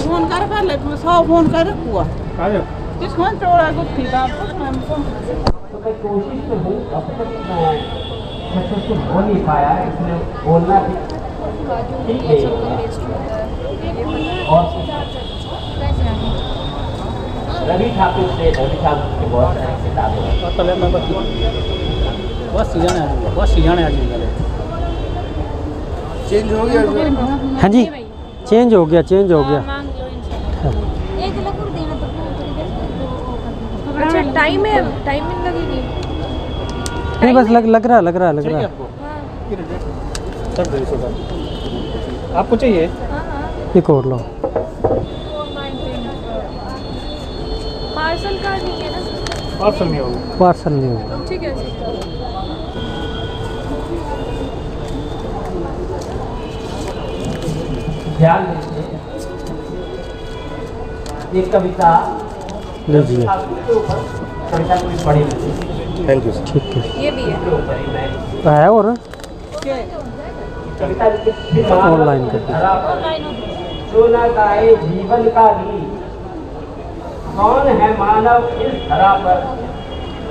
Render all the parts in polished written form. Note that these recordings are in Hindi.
फोन कर पहले 100 फोन कर हुआ किसमें चोरा गुत्थी था हमको तो मैं कोशिश तो हूँ अब तक मैं सक्सेसफुल हो नहीं पाया इसलिए बोलना भी ठीक है और रवि ठाकुर के बहुत सारी किताबें बहुत सीजन है आज चेंज हो गया हाँ जी चेंज हो गया अच्छा टाइमिंग लगेगी नहीं बस लग रहा है आपको चाहिए एक और लो पार्सल का नहीं है ना पार्सल नहीं होगा पार्सल नहीं होगा ठीक है ध्यान दीजिए एक कविता लीजिए कविता कोई पढ़ी नहीं थैंक यू सर ठीक है ये भी है तो है और कविता ऑनलाइन कर जो न गाए जीवन का गीत कौन है मानव इस धरा पर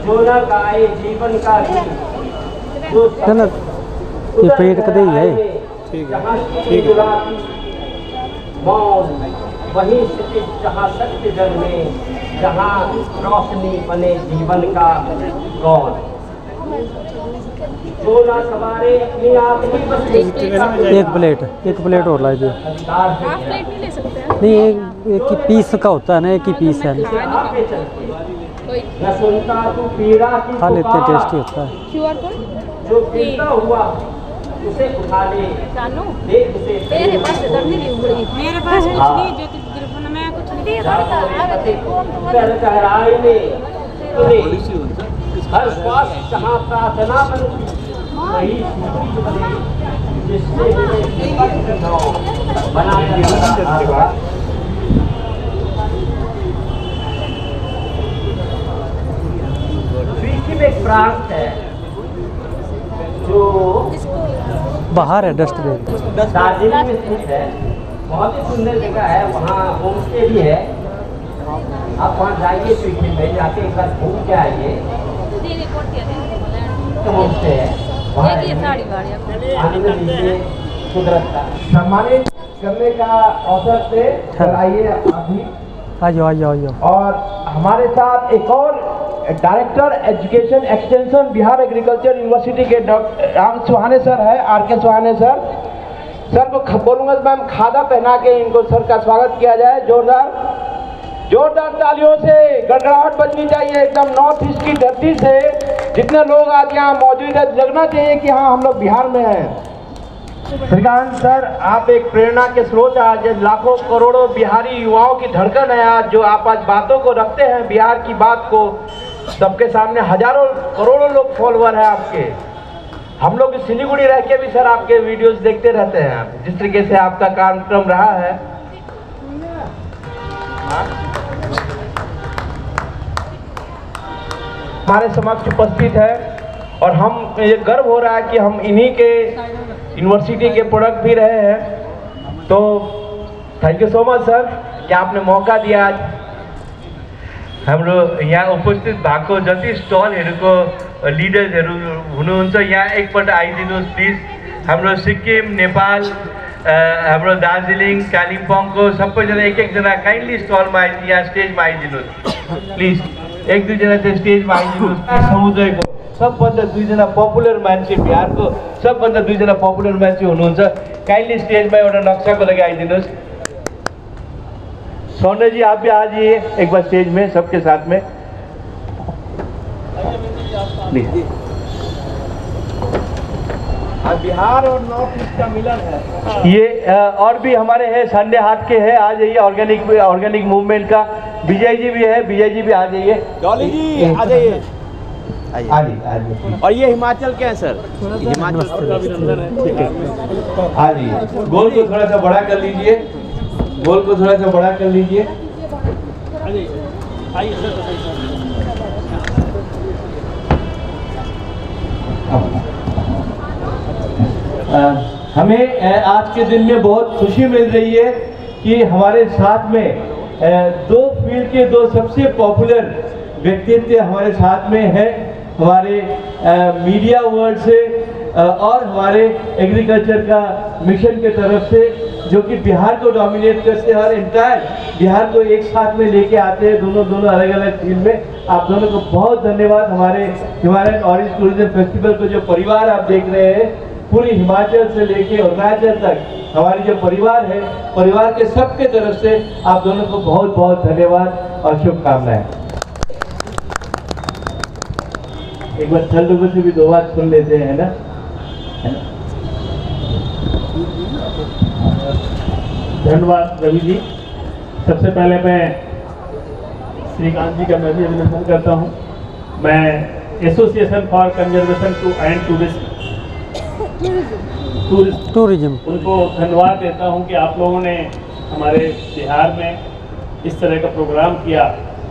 जो न गाए जीवन का गीत जो ना ये पेट कदे ही है ठीक है मौन वही स्थिति जहाँ सत्य जग में जहाँ रोशनी बने जीवन का कौन जो ना सवारे अपनी आप ही बस एक प्लेट और ला दो अधिकार है हाफ प्लेट नहीं ले सकते हैं नहीं एक ही पीस का होता है ना एक ही पीस है न सुनता तू पीड़ा की खा लेते पुकार, टेस्टी होता है QR कोड जो गिरता हुआ उसे उठा ले जानू देख उसे तेरे पास दर्द नहीं उगड़ी मेरे पास कुछ नहीं जो टेलीफोन में कुछ नहीं कर कहराए ने तूने हर श्वास जहाँ प्रार्थना बनती वही सूरज बने जिससे मिले पत्र नाव बनाकर रखा सिक्किम एक प्रांत है जो बाहर है डस्टबिन दार्जिलिंग में स्थित है बहुत ही सुंदर जगह है वहाँ होम स्टे भी है आप वहाँ जाइए सिक्किम में जाके एक बार घूम के आइए होम स्टे है वहाँ आनंद लीजिए कुदरत का सम्मानित करने का अवसर से कराइए अभी आ जाओ और हमारे साथ एक और director education extension Bihar agriculture university के डॉक्टर राम सुहाने सर है RK सुहाने सर को बोलूँगा मैम खादा पहना के इनको सर का स्वागत किया जाए जोरदार तालियों से गड़गड़ाहट बजनी चाहिए एकदम नॉर्थ ईस्ट की धरती से जितने लोग आज यहाँ मौजूद है लगना चाहिए कि हाँ हम लोग बिहार में हैं। श्रीकांत सर आप एक प्रेरणा के स्रोत हैं आज लाखों करोड़ों बिहारी युवाओं की धड़कन है आज जो आप आज बातों को रखते हैं बिहार की बात को सबके सामने हजारों करोड़ों लोग फॉलोअर हैं आपके हम लोग सिलीगुड़ी रह के भी सर आपके वीडियोस देखते रहते हैं जिस तरीके से आपका कार्यक्रम रहा है हमारे समक्ष उपस्थित है और हम ये गर्व हो रहा है कि हम इन्हीं के यूनिवर्सिटी के प्रोडक्ट भी रहे हैं तो thank you so much sir कि आपने मौका दिया आज हाम्रो यहाँ उपस्थित भएको जति स्टलहरूको लिडर्सहरू हुनुहुन्छ यहाँ एकपल्ट आइदिनुहोस् प्लिज हाम्रो सिक्किम नेपाल हाम्रो दार्जिलिङ कालिम्पोङको सबैजना एक एकजना काइन्डली स्टलमा यहाँ स्टेजमा आइदिनुहोस् प्लिज एक दुईजना चाहिँ स्टेजमा आइदिनुहोस् समुदायको सबभन्दा दुईजना पपुलर मान्छे बिहारको सबभन्दा दुईजना पपुलर मान्छे हुनुहुन्छ काइन्डली स्टेजमा एउटा नक्साको लागि आइदिनुहोस् सोना जी आप भी आ जाइए एक बार स्टेज में सबके साथ में प्लीज बिहार और नॉर्थ ईस्ट का मिलन है ये और भी हमारे हैं संडे हाट के हैं आ जाइए ऑर्गेनिक मूवमेंट का विजय जी भी है विजय जी भी आ जाइए डॉली जी आ जाइए आइए और ये हिमाचल के हैं सर हिमाचल आ जाइए गोल को थोड़ा सा बड़ा कर लीजिए गोल को थोड़ा सा बड़ा कर लीजिए हमें आज के दिन में बहुत खुशी मिल रही है कि हमारे साथ में दो फील्ड के दो सबसे पॉपुलर व्यक्तित्व हमारे साथ में हैं, हमारे मीडिया वर्ल्ड से और हमारे एग्रीकल्चर का मिशन के तरफ से, जो कि बिहार को डोमिनेट करते हैं और एंटायर बिहार को एक साथ में लेके आते हैं, दोनों अलग अलग फील्ड में। आप दोनों को बहुत धन्यवाद। हमारे हिमालयन ऑरेंज टूरिज्म फेस्टिवल को जो परिवार आप देख रहे हैं, पूरी हिमाचल से लेके अरुणाचल तक हमारी जो परिवार है, परिवार के सबके तरफ से आप दोनों को बहुत बहुत धन्यवाद और शुभकामनाएं। एक बार थल लोगों से भी दो बात सुन लेते हैं, है ना? धन्यवाद रवि जी। सबसे पहले मैं श्रीकांत जी का मैं भी अभिनंदन करता हूं। मैं association for conservation to and tourism उनको धन्यवाद देता हूं कि आप लोगों ने हमारे बिहार में इस तरह का प्रोग्राम किया,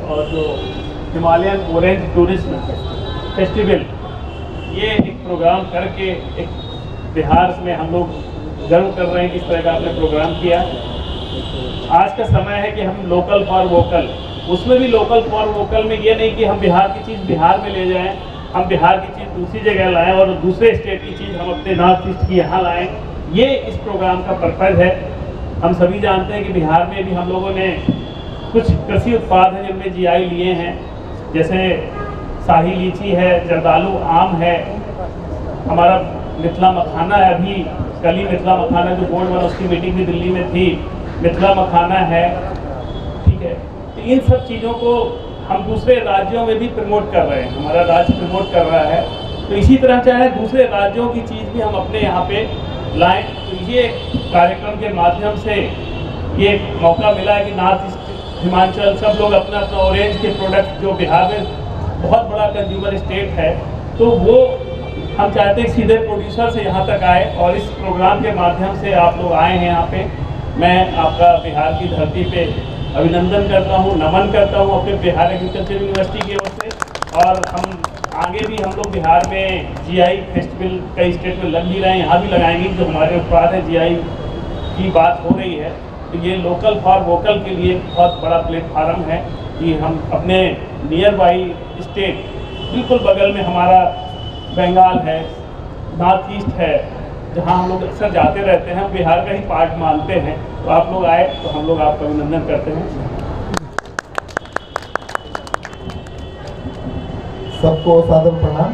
और जो हिमालयन ऑरेंज टूरिज्म फेस्टिवल, ये एक प्रोग्राम करके एक बिहार में हम लोग गर्व कर रहे हैं कि इस तरह का आपने प्रोग्राम किया। आज का समय है कि हम लोकल फॉर वोकल, उसमें भी लोकल फॉर वोकल में ये नहीं कि हम बिहार की चीज़ बिहार में ले जाएं, हम बिहार की चीज़ दूसरी जगह लाएं और दूसरे स्टेट की चीज़ हम अपने नॉर्थ ईस्ट की यहाँ लाएं। ये इस प्रोग्राम का पर्पज़ है। हम सभी जानते हैं कि बिहार में भी हम लोगों ने कुछ कृषि उत्पाद हैं जिनमें जीआई लिए हैं, जैसे शाही लीची है, जर्दालू आम है, हमारा मिथिला मखाना है। अभी कल ही मिथिला मखाना जो बोर्ड बना उसकी मीटिंग भी दिल्ली में थी, मिथिला मखाना है, ठीक है। तो इन सब चीज़ों को हम दूसरे राज्यों में भी प्रमोट कर रहे हैं, हमारा राज्य प्रमोट कर रहा है। तो इसी तरह चाहे दूसरे राज्यों की चीज़ भी हम अपने यहाँ पे लाएं। तो ये कार्यक्रम के माध्यम से ये मौका मिला है कि नॉर्थ ईस्ट हिमाचल सब लोग अपना अपना ऑरेंज के प्रोडक्ट, जो बिहार में बहुत बड़ा कंज्यूमर स्टेट है, तो वो हम चाहते हैं सीधे प्रोड्यूसर से यहाँ तक आए, और इस प्रोग्राम के माध्यम से आप लोग आए हैं यहाँ पे। मैं आपका बिहार की धरती पे अभिनंदन करता हूँ, नमन करता हूँ अपने बिहार एग्रीकल्चर यूनिवर्सिटी की ओर से। और हम आगे भी हम लोग बिहार में जीआई फेस्टिवल कई स्टेट में लग भी रहे हैं, यहाँ भी लगाएंगे। जो हमारे उत्पाद हैं जीआई की बात हो रही है, तो ये लोकल फॉर वोकल के लिए बहुत बड़ा प्लेटफार्म है कि हम अपने नियर बाई स्टेट, बिल्कुल बगल में हमारा बंगाल है, नॉर्थ ईस्ट है, जहाँ हम लोग अक्सर जाते रहते हैं, हम बिहार का ही पार्ट मानते हैं। तो आप लोग आए तो हम लोग आपका अभिनंदन करते हैं। सबको सादर प्रणाम।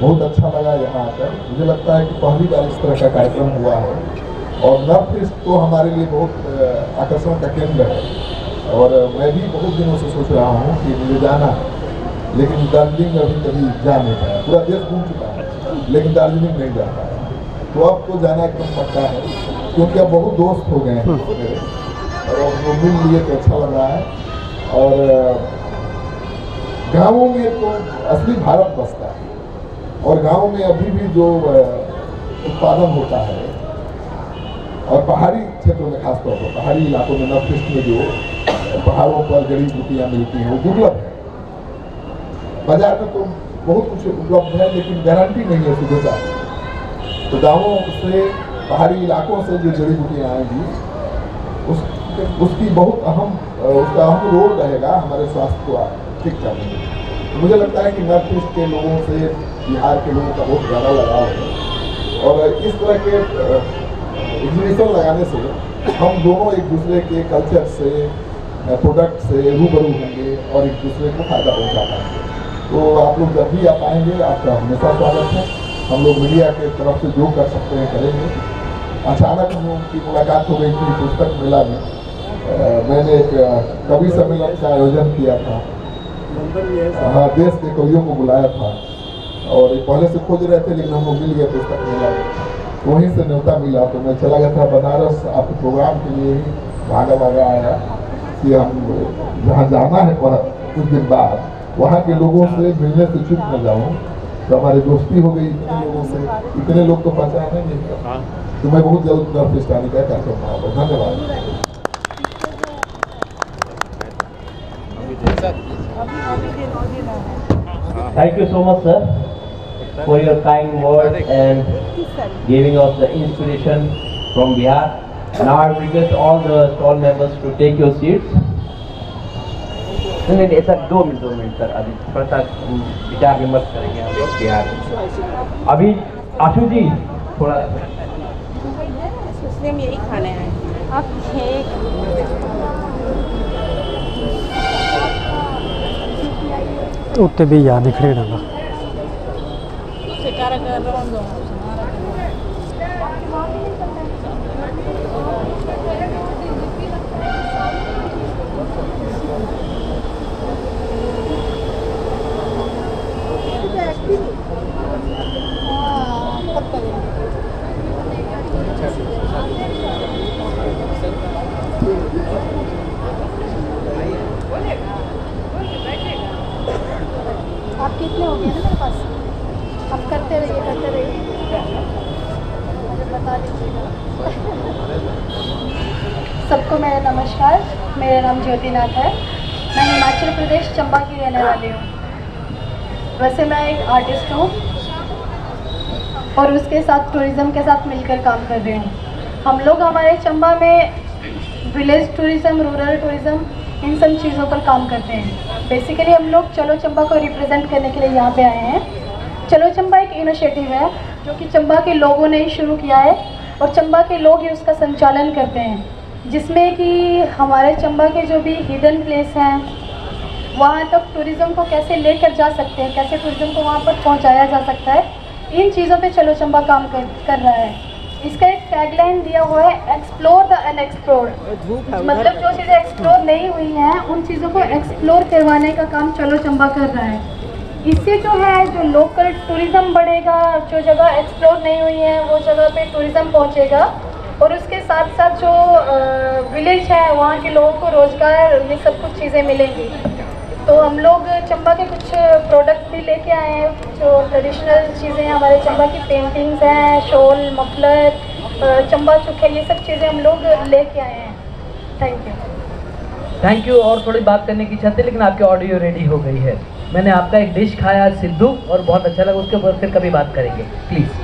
बहुत अच्छा लगा यहाँ आकर। मुझे लगता है कि पहली बार इस तरह का कार्यक्रम हुआ है, और नॉर्थ ईस्ट तो हमारे लिए बहुत आकर्षण का केंद्र है। और मैं भी बहुत दिनों से सोच रहा हूँ कि मुझे जाना है, लेकिन दार्जिलिंग अभी कभी जा नहीं पाया। पूरा देश घूम चुका है, लेकिन दार्जिलिंग नहीं जा पाया। तो अब तो जाना एकदम पक्का है, क्योंकि अब बहुत दोस्त हो गए हैं मेरे, और अब वो मिल लिए तो अच्छा लग रहा है। और गाँवों में तो असली भारत बसता है, और गाँव में अभी भी जो उत्पादन होता है, और पहाड़ी क्षेत्रों में खासतौर पर पहाड़ी इलाकों में, नॉर्थ ईस्ट में जो पहाड़ों पर जड़ी बूटियाँ मिलती हैं वो दुर्लभ है। बाजार में तो बहुत कुछ उपलब्ध है, लेकिन गारंटी नहीं है शुद्धता। तो गाँवों से, पहाड़ी इलाकों से जो जड़ी बूटियाँ आएंगी, उसकी बहुत उसका अहम रोल रहेगा हमारे स्वास्थ्य को ठीक करने में। तो मुझे लगता है कि नॉर्थ ईस्ट के लोगों से बिहार के लोगों का बहुत ज़्यादा लगाव है, और इस तरह के एग्जीबिशन लगाने से हम दोनों एक दूसरे के कल्चर से, प्रोडक्ट से रूबरू होंगे और एक दूसरे को फायदा पहुँचा पाएंगे। तो आप लोग जब भी आप आएंगे, आपका हमेशा स्वागत है। हम लोग मीडिया के तरफ से जो कर सकते हैं करेंगे। अचानक हम लोगों की मुलाकात हो गई थी पुस्तक मेला में। मैंने एक कवि सम्मेलन का आयोजन किया था, हाँ, देश के कवियों को बुलाया था, और पहले से खोज रहे थे, लेकिन हम लोग मिल गए पुस्तक मेला में। वहीं से न्योता मिला, तो मैं चला गया था बनारस आपके प्रोग्राम के लिए ही, भागा आया कि हम जहाँ जाना है कुछ दिन बाद, वहाँ के लोगों से मिलने से चुप न जाऊँ। तो हमारी दोस्ती हो गई इतने लोगों से, इतने लोग तो पहचाने नहीं। तो मैं बहुत जल्द नॉर्थ ईस्ट आने का कार्यक्रम बनाऊँगा। धन्यवाद। Thank you so much sir. for your kind words and giving us the inspiration from Bihar. Now I request all the stall members to take your seats. नहीं नहीं सर 2 मिनट सर, अभी थोड़ा सा विचार विमर्श करेंगे हम लोग बिहार। अभी आशु जी थोड़ा मुस्लिम यही खाने हैं आप उत्ते भी याद निकले ना आप कितने हो गए ना मेरे पास, आप करते रहिए मुझे बता दीजिएगा। सबको मेरा नमस्कार, मेरा नाम ज्योतिनाथ है। मैं हिमाचल प्रदेश चंबा की रहने वाली हूँ। वैसे मैं एक आर्टिस्ट हूँ और उसके साथ टूरिज़्म के साथ मिलकर काम कर रही हूँ। हम लोग हमारे चंबा में विलेज टूरिज़्म, रूरल टूरिज़्म, इन सब चीज़ों पर काम करते हैं। बेसिकली हम लोग चलो चंबा को रिप्रेजेंट करने के लिए यहाँ पे आए हैं। चलो चंबा एक इनिशिएटिव है जो कि चंबा के लोगों ने ही शुरू किया है और चंबा के लोग ही उसका संचालन करते हैं, जिसमें कि हमारे चंबा के जो भी हिडन प्लेस हैं वहाँ तक टूरिज़्म को कैसे लेकर जा सकते हैं, कैसे टूरिज़्म को वहाँ पर पहुँचाया जा सकता है, इन चीज़ों पे चलो चंबा काम कर रहा है। इसका एक टैगलाइन दिया हुआ है, एक्सप्लोर द अनएक्सप्लोर्ड। मतलब जो चीज़ें एक्सप्लोर नहीं हुई हैं उन चीज़ों को एक्सप्लोर करवाने का काम चलो चंबा कर रहा है। इससे जो है जो लोकल टूरिज़्म बढ़ेगा, जो जगह एक्सप्लोर नहीं हुई है वो जगह पे टूरिज़्म पहुंचेगा और उसके साथ साथ जो विलेज है वहाँ के लोगों को रोज़गार, ये सब कुछ चीज़ें मिलेंगी। तो हम लोग चंबा के कुछ प्रोडक्ट भी लेके आए हैं, जो ट्रेडिशनल चीज़ें हमारे चंबा की पेंटिंग्स हैं, शॉल, मफलर, चंबा चुखे, ये सब चीज़ें हम लोग लेके आए हैं। Thank you. और थोड़ी बात करने की इच्छा थी लेकिन आपकी ऑडियो रेडी हो गई है। मैंने आपका एक डिश खाया सिद्धू और बहुत अच्छा लगा, उसके ऊपर फिर कभी बात करेंगे please.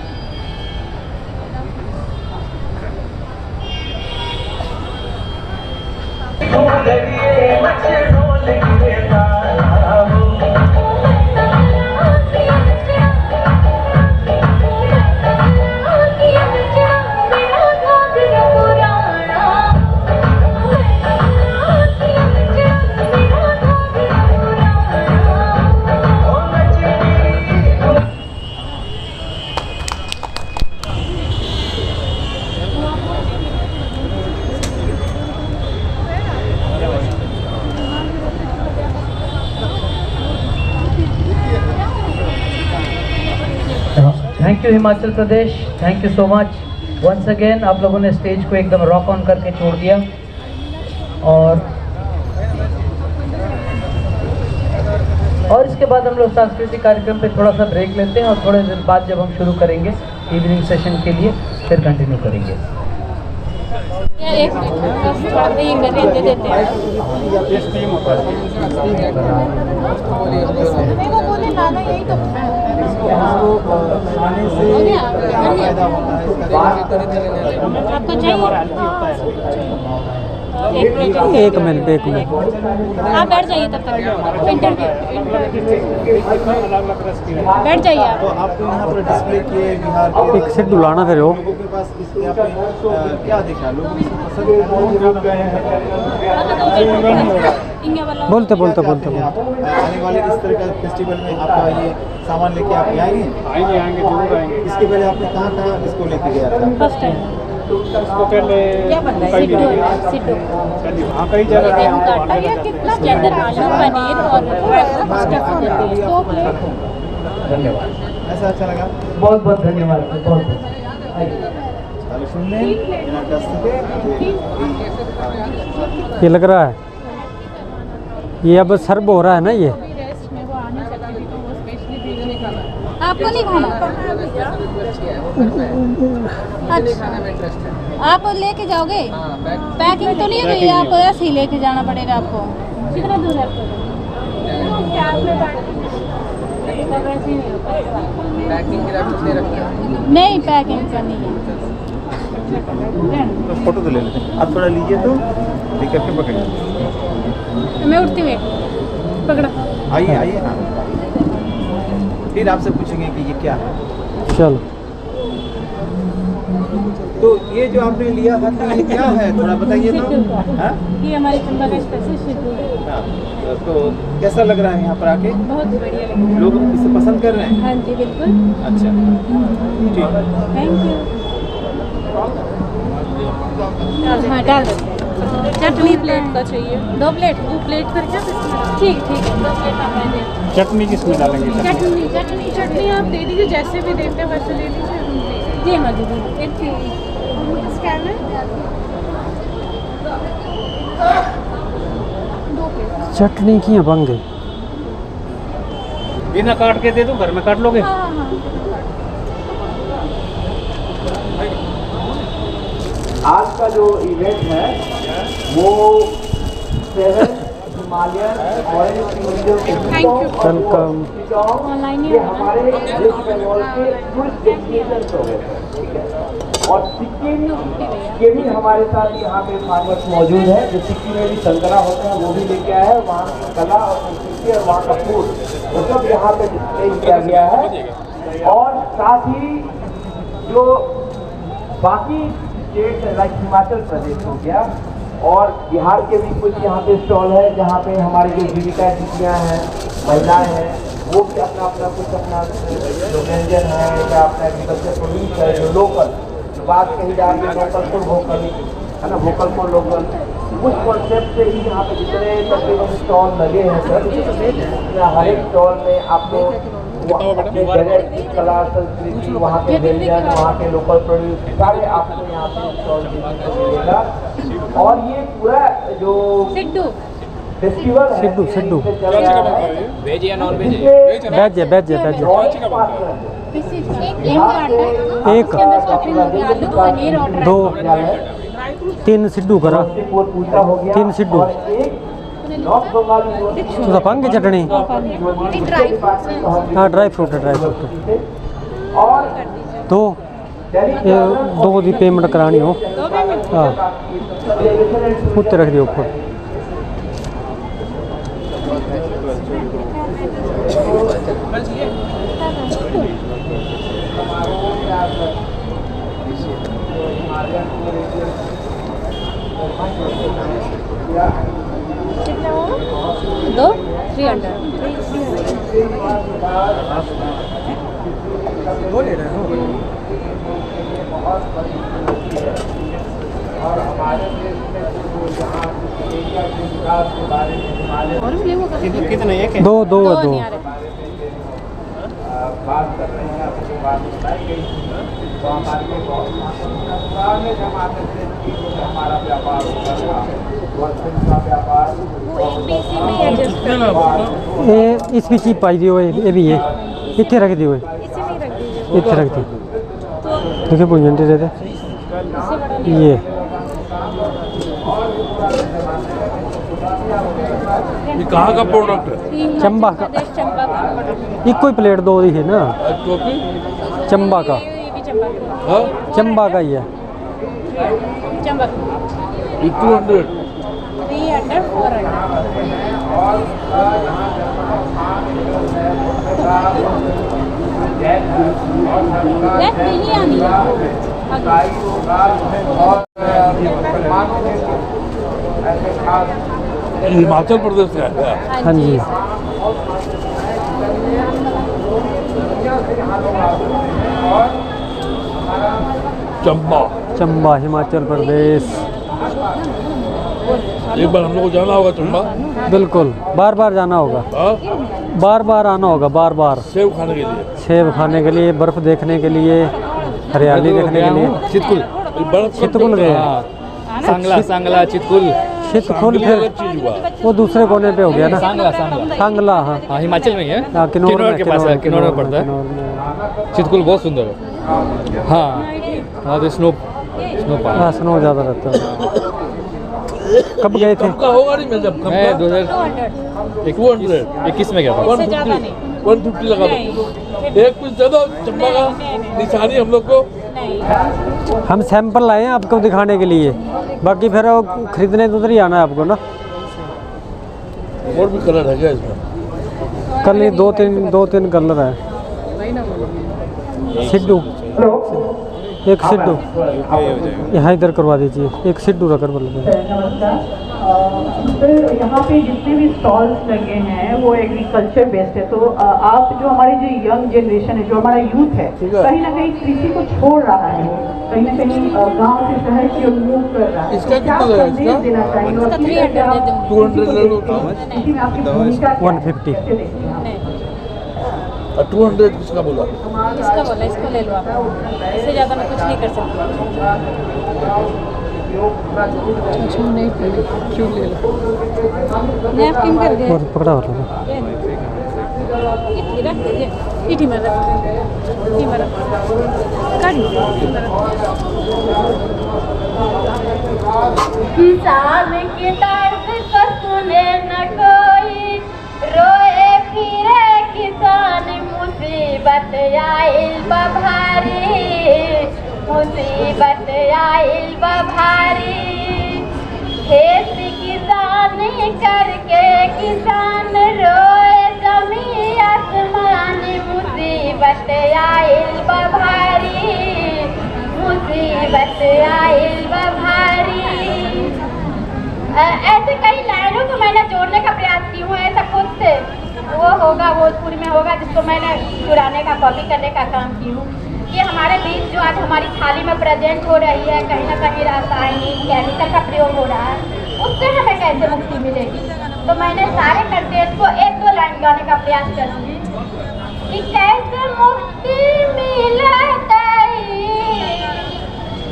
Thank you Himachal Pradesh, thank you so much once again. आप लोगों ने स्टेज को एकदम रॉक ऑन करके छोड़ दिया। और इसके बाद हम लोग सांस्कृतिक कार्यक्रम पे थोड़ा सा ब्रेक लेते हैं और थोड़े दिन बाद जब हम शुरू करेंगे इवनिंग सेशन के लिए फिर कंटिन्यू करेंगे। एक दे देते हैं। आपको चाहिए? एक मिनट आप बैठ जाइए तब तक इंटरव्यू बैठ जाइए आप। तो आपको यहाँ पर डिस्प्ले किए बिहार के एक सेट बुलाना फिर हो लोगों के पास इसके आपने क्या देखा, लोग इसको पसंद बोलते आने वाले इस तरह का फेस्टिवल में आपका ये सामान लेके आप आएंगे? आएंगे जरूर आएंगे। इसके पहले आपने कहाँ इसको लेके गया था? फर्स्ट टाइम इसको पहले क्या बन रहा है? सिड्डू हाँ कई जगह गेहूं का आटा या कितना के अंदर आलू पनीर और स्टफ धन्यवाद, ऐसा अच्छा लगा? बहुत बहुत धन्यवाद, बहुत सुनने ये लग रहा है ये अब सर्व हो रहा है ना ये। आपको नहीं खाना? अच्छा आप लेके जाओगे? पैकिंग तो नहीं हुई, आप ऐसे ही लेके जाना पड़ेगा आपको। कितना दूर है आपको? नहीं पैकिंग करनी है। तो फोटो तो ले लेते हैं, आप थोड़ा लीजिए तो ठीक करके पकड़िए। मैं उठती हुई पकड़ा। आइए आइए, हाँ फिर आपसे पूछेंगे कि ये क्या है। चल तो ये जो आपने लिया है तो ये क्या है, थोड़ा बताइए तो। हाँ? ये हमारे चंबा का स्पेशल सिद्धू है। हाँ, तो कैसा लग रहा है यहाँ पर आके? बहुत बढ़िया लग रहा है। लोग इसे पसंद कर रहे हैं? हाँ जी बिल्कुल। अच्छा ठीक। Thank you. हाँ डाल दो। चटनी प्लेट का चाहिए। 2 प्लेट। 2 प्लेट करके ठीक ठीक है। 2 प्लेट आप दे। चटनी किस में डालेंगे? चटनी आप दे दीजिए, जैसे भी देते हैं वैसे ले लीजिए। जी हाँ दीदी। एक स्कैनर। चटनी की बन गई। बिना काट के दे दूं, घर में काट लोगे? आज का जो इवेंट है वो 7 हिमालयन ऑरेंज वेलकम। ये हमारे वेस्ट बंगाल के टूरिस्ट डेस्टिनेशन हो गए थे, ठीक है। और सिक्किम के भी हमारे साथ यहाँ पे फार्मर्स मौजूद है, जो सिक्किम में भी संतरा होता है वो भी लेके आए हैं। वहाँ की कला और संस्कृति और वहाँ का फूड वो सब यहाँ पे डिस्प्ले किया गया है। और साथ ही जो बाकी स्टेट लाइक हिमाचल प्रदेश हो गया और बिहार के भी कुछ यहाँ पे स्टॉल है, जहाँ पे हमारी जो जीविका दीदियाँ हैं, महिलाएं हैं, वो भी अपना अपना कुछ अपना जो व्यंजन है या अपना एग्रीकल्चर प्रोड्यूस है जो लोकल, जो बात कही जा रही है लोकल फॉर वोकल है ना, वोकल फॉर लोकल, उस कॉन्सेप्ट से ही यहाँ पे जितने तकरीबन स्टॉल लगे हैं सर, हर एक स्टॉल में आपको अपने जगह की कला संस्कृति, वहाँ के व्यंजन, वहाँ के लोकल प्रोड्यूस सारे आपको यहाँ पे स्टॉल देखने को मिलेगा। और ये पूरा जो फेस्टिवल है सिद्धू वेज या नॉन वेज? वेज है वेज है वेज है। एक 2 3 सिद्धू करा, 3 सिद्धू। तो पंग चटनी। हाँ ड्राई फ्रूट है, ड्राई फ्रूट है। तो ये 2 की पेमेंट करानी हो। हाँ उत्ते रख दियो ऊपर। कितना हो? 2 300। वो ले रहे हो? और हमारे देश में जो जहाँ एरिया के विकास के बारे में कितने? एक है? 2 बात कर रहे हैं, आपको बात बताई गई थी। तो हमारे लिए बहुत में जब आते थे कि हमारा व्यापार होगा, का व्यापार इसमें चीप पाई दी हुए ये भी है, इतने रख दी हुए, इतने रख दी। देखिए पुंजंटी रहते ये कहाँ का प्रोडक्ट है? चंबा का। एक कोई प्लेट 2 ही है ना, चंबा का। चंबा का ही है। 200 हिमाचल प्रदेश का है। हाँ जी। चंबा हिमाचल प्रदेश। एक बार हम लोग को जाना होगा चंबा। बिल्कुल, बार बार जाना होगा। बार बार आना होगा, बार बार। सेब खाने के लिए, सेब खाने के लिए, बर्फ देखने के लिए, हरियाली देखने के लिए। चितकुल गए। सांगला चितकुल फिर वो दूसरे कोने पे हो गया ना। सांगला हाँ हिमाचल में ही है। हाँ, किन्नौर के पास है, किन्नौर में पड़ता है। चितकुल बहुत सुंदर है। हाँ तो स्नो पार्क। हाँ स्नो ज़्यादा रहता है। कब गए थे? होगा नहीं, मैं 2021 में गया था। 150 लगा दो। एक पीस दे दो चंबा का निशानी हम लोग को। हम सैंपल लाए हैं आपको दिखाने के लिए, बाकी फिर वो खरीदने तो उधर ही आना है आपको ना। और भी कलर है क्या इसमें? कल ये दो तीन कलर है। सिड्डू, एक सिड्डू यहाँ इधर करवा दीजिए, एक सिड्डू रखकर बोल। तो यहाँ पे जितने भी स्टॉल्स लगे हैं वो एग्रीकल्चर बेस्ड है। तो आप जो हमारी जो यंग जनरेशन है, जो हमारा यूथ है, कहीं ना कहीं कृषि को छोड़ रहा है, कहीं ना कहीं गांव से शहर की ओर मूव कर रहा है। इसका क्या संदेश देना चाहिए? और 200 ले लो तो 150 200 किसका बोला? इसका बोला, इसको ले लो आप, इससे ज़्यादा मैं कुछ नहीं कर सकती। नैपकिन कर दिया और पकड़ा हो रख दीजिए, इटी में रख किसान की दर्द को सुने न कोई, रोए फिरे किसान, मुसीबत आइल बभारी, मुसीबत आइल बभारी। खेत किसानी करके किसान रोए, जमी आसमान, मुसीबत आइल बभारी, मुसीबत आइल बभारी। ऐसे कई लाइनों को मैंने जोड़ने का प्रयास की हूँ, ऐसा खुद से वो होगा भोजपुरी में होगा जिसको मैंने चुराने का, कॉपी करने का काम की हूँ। कि हमारे बीच जो आज हमारी थाली में प्रेजेंट हो रही है, कहीं ना कहीं रासायनिक केमिकल का प्रयोग हो रहा है, उससे हमें कैसे मुक्ति मिलेगी। तो मैंने सारे कंटेंट को 1-2 लाइन गाने का प्रयास करूँगी कि कैसे मुक्ति मिलती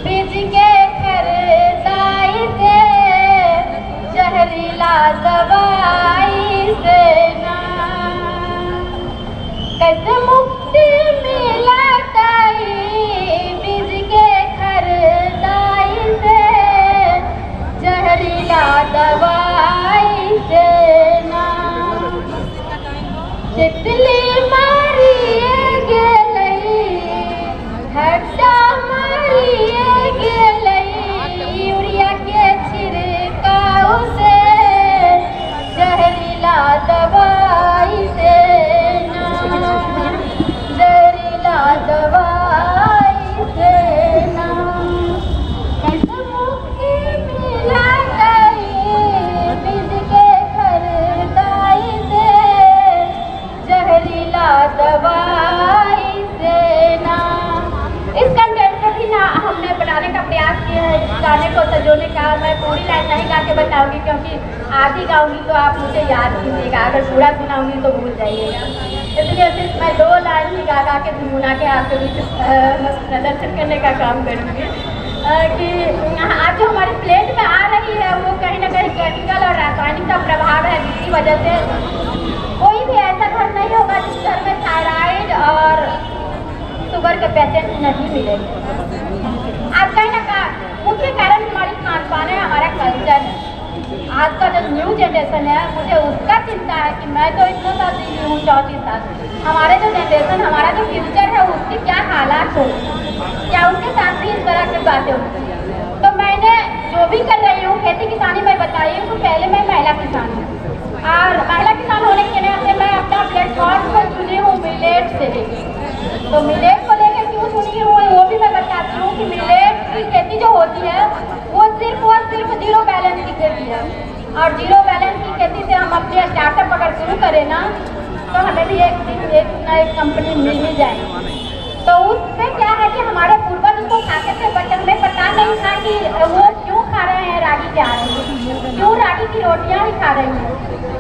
बीज के खरीदाई से, जहरीला दवाई से ना। कैसे मुक्ति मिलती बीज के खरीदाई से, जहरीला दवाई से ना। तितली मारिए गेलई, हड्डा मारिए गेलई, यूरिया के छिड़काव से, जहरीला दवाई से ना, जहरीला दवाई से ना। कैसे मुक्ति मिलती बीज के खरीदाई से, जहरीला दवाई से ना। इस कंटेंट को भी ना हमने बनाने का प्रयास किया है, इस गाने को सजोने का। मैं पूरी लाइन नहीं गा के बताऊंगी क्योंकि आधी गाऊंगी तो आप मुझे याद कीजिएगा, अगर पूरा सुनाऊंगी तो भूल जाइएगा। इसलिए सिर्फ मैं 2 लाइन ही गा के गुनगुना के आपके बीच प्रदर्शन करने का काम करूँगी। कि आज जो हमारी प्लेट में आ रही है वो कहीं ना कहीं केमिकल और रासायनिक का प्रभाव है, जिसकी वजह से कोई भी ऐसा घर नहीं होगा जिस घर में थायराइड और शुगर के पेशेंट नहीं मिलेंगे। आज कहीं ना कहीं मुख्य कारण हमारी खान पान है, हमारा कल्चर है। आज का जो न्यू जनरेशन है मुझे उसका चिंता है कि मैं तो इतना साल जी हूँ, 34 साल, हमारे जो जनरेशन, हमारा जो फ्यूचर है उसके क्या हालात हो, क्या उनके साथ भी इस तरह की बातें होती हैं। तो मैंने जो भी कर रही हूँ खेती किसानी में बताई हूँ, तो पहले मैं महिला किसान हूँ और महिला किसान होने के नाते मैं अपना प्लेटफॉर्म को चुनी हूँ मिलेट से। तो मिलेट को लेकर क्यों चुनी हूँ वो भी मैं बताती हूँ कि मिलेट की खेती जो होती है वो सिर्फ और सिर्फ 0 बैलेंस की खेती है। और 0 बैलेंस की खेती से हम अपने स्टार्टअप अगर शुरू करें ना तो हमें भी एक दिन एक कंपनी मिल ही जाएगी। तो उसमें क्या है कि हमारे पूर्वज उसको खाते थे, बट हमें पता नहीं था कि वो क्यों खा रहे हैं रागी के आटे, क्यों रागी की रोटियां ही खा रहे हैं।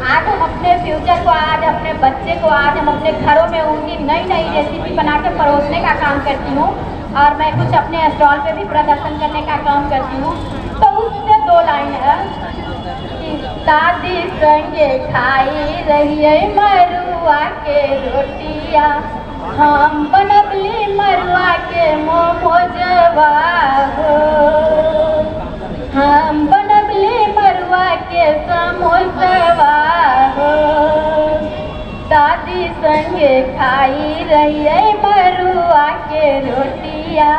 आज हम अपने फ्यूचर को, आज अपने बच्चे को, आज हम अपने घरों में उनकी नई नई रेसिपी बना के परोसने का काम करती हूँ और मैं कुछ अपने स्टॉल पे भी प्रदर्शन करने का काम करती हूँ। तो उससे 2 लाइन है कि दादी संगे खाई रही मरुआ के रोटियाँ, हम बनबली मरुआ के मोमोजवा हो, हम बनबली मरुआ के समोसवा हो। दादी संगे गई मरुआ के रोटिया,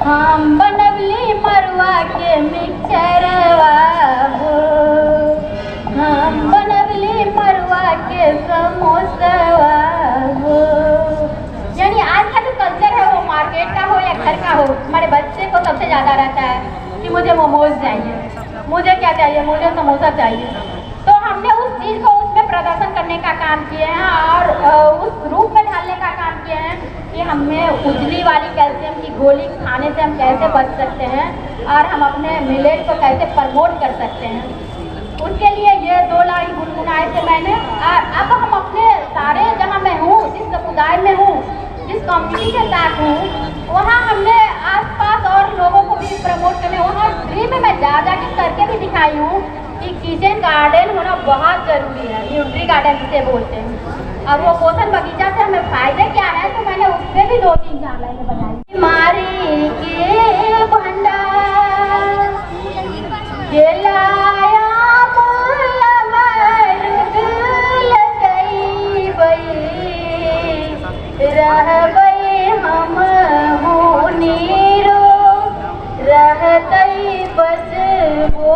हम बनवली मरुआ के मिक्सरवा हो, हम बनवली मरुआ के समोसवा हो। यानी आज का जो कल्चर है वो मार्केट का हो या घर का हो, हमारे बच्चे को सबसे ज़्यादा रहता है कि मुझे मोमोज चाहिए, मुझे क्या चाहिए, मुझे समोसा चाहिए। तो हमने उस चीज़ को उसमें प्रदर्शन करने का काम किए हैं और उस रूप में ढालने का काम किए हैं कि हमें उजली वाली कैल्शियम की गोली खाने से हम कैसे बच सकते हैं और हम अपने मिलेट को कैसे प्रमोट कर सकते हैं। उनके लिए ये 2 लाइन गुनगुनाए थे मैंने। और अब हम अपने सारे, जहाँ मैं हूँ, जिस समुदाय में हूँ, जिस कम्युनिटी के साथ हूँ, वहाँ हमने आसपास और लोगों को भी प्रमोट करने, वहाँ फ्री में मैं जा के करके भी दिखाई हूँ कि किचन गार्डन होना बहुत ज़रूरी है, न्यूट्री गार्डन जिसे बोलते हैं। अब वो पोषण बगीचा से हमें फायदे क्या है, तो मैंने उससे भी 2-3-4 लाइनें बनाई। बीमारी के भंडार के लाया रहबई हम नीरो रहतई बचबो,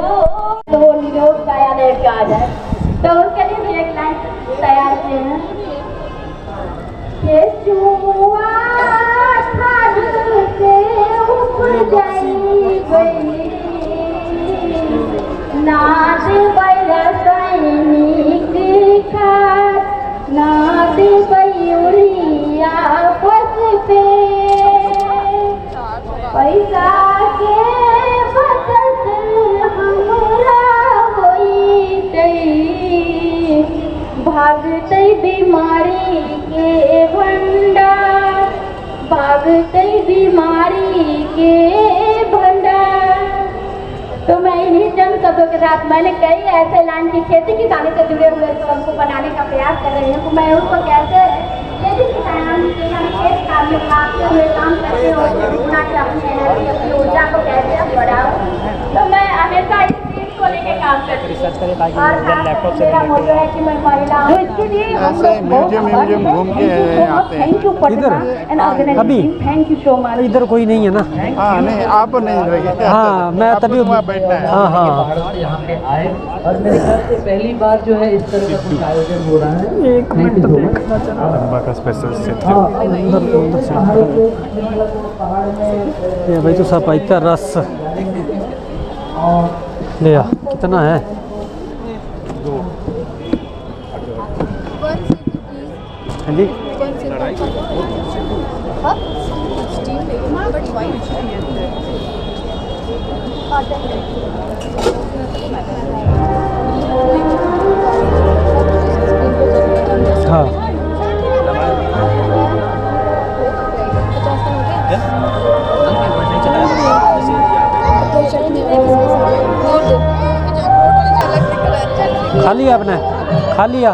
तो निरोग काया ने कहा जाए। तो उसके लिए भी एक लाइन तैयार किए हैं कि चुआ खान से उपजाई गई, नाद सैनिक खाद, नाद यूरिया पे, पैसा के बचत हमरा होइतै, भागतै बीमारी के भंडार, भागतै बीमारी के भंडार। तो मैं इन्हीं चंद शब्दों के साथ मैंने कई ऐसे लाइन की खेती किसानी से जुड़े हुए स्वर को बनाने का प्रयास कर रही हूँ। तो मैं उसको कैसे खेती किसानी के हम खेत काम में भागते हुए काम करते हो, गुना के अपनी एनर्जी, अपनी ऊर्जा को कैसे हम बढ़ाओ। तो मैं हमेशा इस चीज़ को लेके काम करती हूँ और मेरा मोटो है कि मैं महिला हूँ। इसके लिए हम लोग म्यूजियम घूम के आते हैं। थैंक यू फॉर अभी थैंक यू सो मच। इधर कोई नहीं है ना? हाँ नहीं, आप नहीं रहेंगे। हाँ मैं तभी बैठना है। हाँ हाँ यहाँ पे आए और मेरे ख्याल से पहली बार जो है इस तरह का कुछ आयोजन हो रहा है। एक मिनट देखना लंबा का स्पेशल सेट ये भाई तो सपाइता रस ले आ, कितना है? 2 हाँ जी हाँ खा लिया आपने? खा लिया?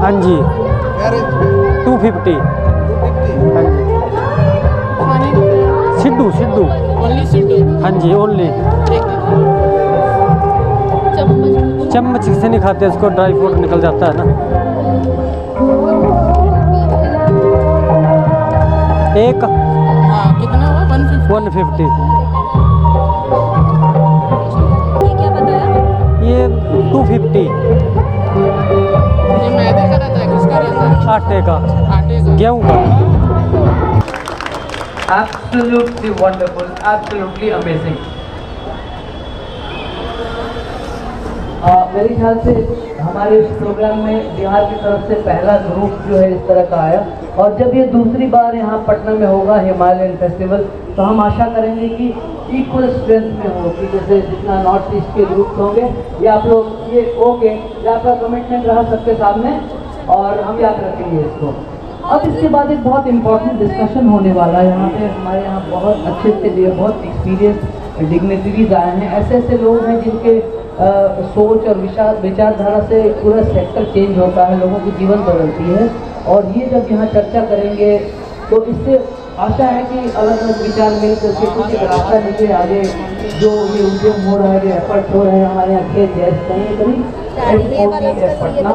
हाँ जी 250। हाँ जी सिद्धू सिद्धू हाँ जी ओनली। चम्मच से नहीं खाते इसको, ड्राई फ्रूट निकल जाता है ना। एक कितना हुआ? 150। ये क्या बताया? ये 250। ये मैदे का रहता है, किसका रहता है? आटे का, आटे का, गेहूँ का। Absolutely wonderful, absolutely amazing. मेरे ख्याल से हमारे इस प्रोग्राम में बिहार की तरफ से पहला ग्रुप जो है इस तरह का आया, और जब ये दूसरी बार यहाँ पटना में होगा हिमालयन फेस्टिवल, तो हम आशा करेंगे कि इक्वल स्ट्रेंथ में हो, कि जैसे जितना नॉर्थ ईस्ट के ग्रुप्स होंगे, ये आप लोग ये ओके, ये आपका कमिटमेंट रहा सबके सामने और हम याद रखेंगे इसको। अब इसके बाद एक बहुत इम्पोर्टेंट डिस्कशन होने वाला है। यहाँ पे हमारे यहाँ बहुत अच्छे से लिए बहुत एक्सपीरियंस डिग्नेटरीज आए हैं, ऐसे ऐसे लोग हैं जिनके सोच और विचारधारा से पूरा सेक्टर चेंज होता है, लोगों की जीवन बदलती है। और ये जब यहाँ चर्चा करेंगे तो इससे आशा है कि अलग अलग विचार मिल करके कुछ एक रास्ता निकले आगे। जो ये उद्यम हो रहा है, जो एफर्ट हो रहे हैं हमारे यहाँ खेत पटना,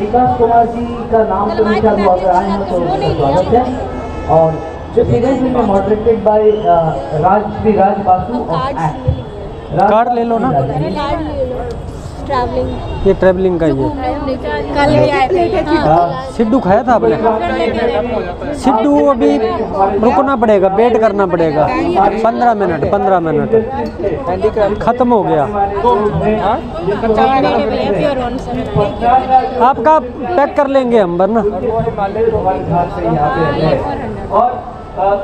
विकास कुमार जी का नाम तो नहीं चालू अगर आए हैं तो स्वागत है। और जो इवेंट में moderated bye Shri Raj Basu. Card ले लो ना, ट्रैवलिंग, ये ट्रैवलिंग का ही है। कल भी आए थे। सिड्डू खाया था आपने? सिड्डू अभी रुकना पड़ेगा, वेट करना पड़ेगा 15 मिनट ख़त्म हो गया। आपका पैक कर लेंगे हम, वरना और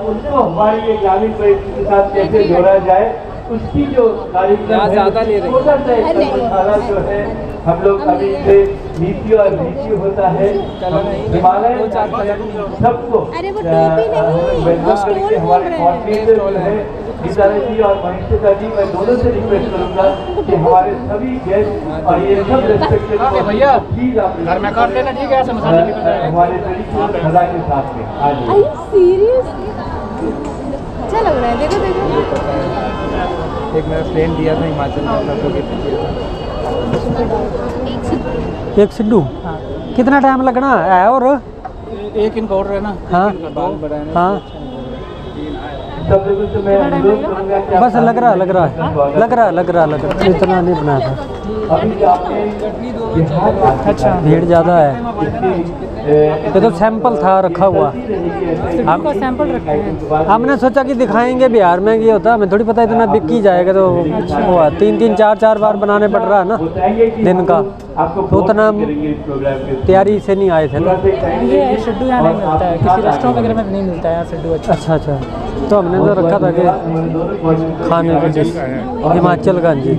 उनको हमारी ये ग्रामीण परिस्थिति के साथ कैसे जोड़ा जाए, उसकी जो कार्यक्रम है छोटा सा एक कर्मशाला जो है हम लोग अभी से नीति और नीति होता है हिमालय सबको हमारे कोऑर्डिनेटर जो है गीता जी और मनीषा जी, मैं दोनों से रिक्वेस्ट करूंगा कि हमारे सभी गेस्ट और ये सब रेस्पेक्टेड प्लीज आप घर में कर लेना, ठीक है? हमारे सदा के साथ में आज अच्छा लग रहा है, देखो एक मेरा फ्रेंड दिया था हिमाचल में, एक सिड्डू। कितना टाइम लगना है? और एक इनका ऑर्डर है ना। हाँ बस लग रहा है, इतना नहीं बनाया था। अच्छा, भीड़ ज़्यादा है। ये तो सैंपल था रखा हुआ, हम सैंपल रखे हैं। हमने सोचा कि दिखाएंगे बिहार में ये होता, हमें थोड़ी पता इतना बिक ही जाएगा। तो हुआ 3-3 4-4 बार बनाने पड़ रहा है ना दिन का, तो उतना तैयारी से नहीं आए थे ना। ये सिड्डू यहाँ नहीं मिलता है, किसी रेस्टोरेंट वगैरह में नहीं मिलता है यहाँ सिड्डू। अच्छा, तो हमने तो रखा था कि खाने की डिश हिमाचलगंज जी।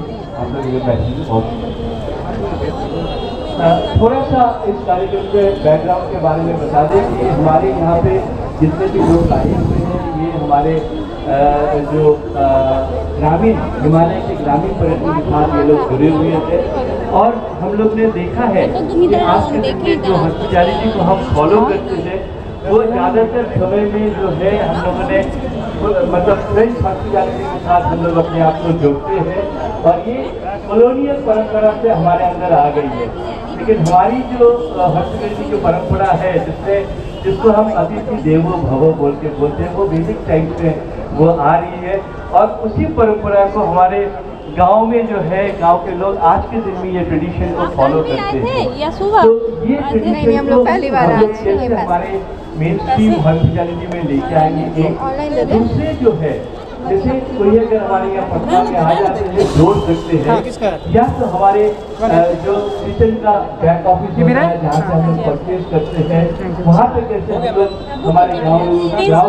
थोड़ा सा इस कार्यक्रम के बैकग्राउंड के बारे में बता दें कि हमारे यहाँ पे जितने भी लोग आए हुए हैं ये हमारे जो ग्रामीण हिमालय के ग्रामीण पर्यटन के साथ ये लोग जुड़े हुए थे। और हम लोग ने देखा है कि आज के दिन में जो हॉस्पिटैलिटी को हम फॉलो करते थे वो ज़्यादातर समय में जो है हम लोगों ने मतलब फ्रेंच हॉस्पिटैलिटी के साथ हम लोग अपने आप को जोड़ते हैं और ये कॉलोनियल परंपरा से हमारे अंदर आ गई है। लेकिन हमारी जो हॉस्पिटैलिटी की परंपरा है जिसको हम अतिथि देवो भव बोलते हैं, वो वैदिक टाइम से वो आ रही है। और उसी परंपरा को हमारे गांव में जो है, गांव के लोग आज के दिन में ये ट्रेडिशन को फॉलो करते हैं। तो ये ट्रेडिशन हम लोग पहली बार हमारे मेन स्ट्रीम हॉस्पिटैलिटी में लेके आएंगे। एक दूसरे जो है जैसे कोई अगर हमारे यहाँ पटना में आ जाते हैं जोड़ सकते हैं, या तो हमारे जो किचन का बैक ऑफिस है जहाँ से हम लोग परचेज करते हैं वहाँ पे कैसे हम लोग हमारे गाँव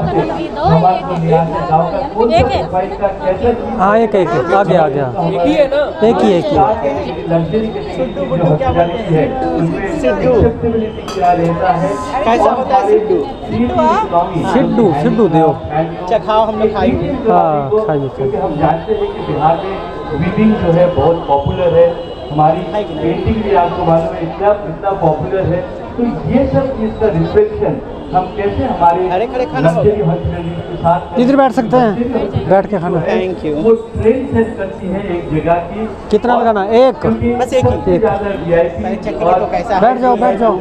से हमारे गाँव का कौन सा सफाई का कैसे। हाँ एक आ गया एक ही लग्जरी जो हॉस्पिटैलिटी है उसमें एक्सेप्टेबिलिटी क्या रहता है। सिड्डू देव खाओ, हमने खाई। क्योंकि हम जानते हैं कि बिहार में वीविंग जो है बहुत पॉपुलर है, हमारी पेंटिंग भी आपको मालूम है इतना पॉपुलर है। तो ये सब चीज़ का रिफ्लेक्शन हम कैसे हमारे लग्जरी हॉस्पिटैलिटी के साथ इधर बैठ सकते हैं, बैठ के खाना। Thank you. वो ट्रेन सेट करती है एक जगह की। कितना लगाना? एक बस एक ही। बैठ जाओ।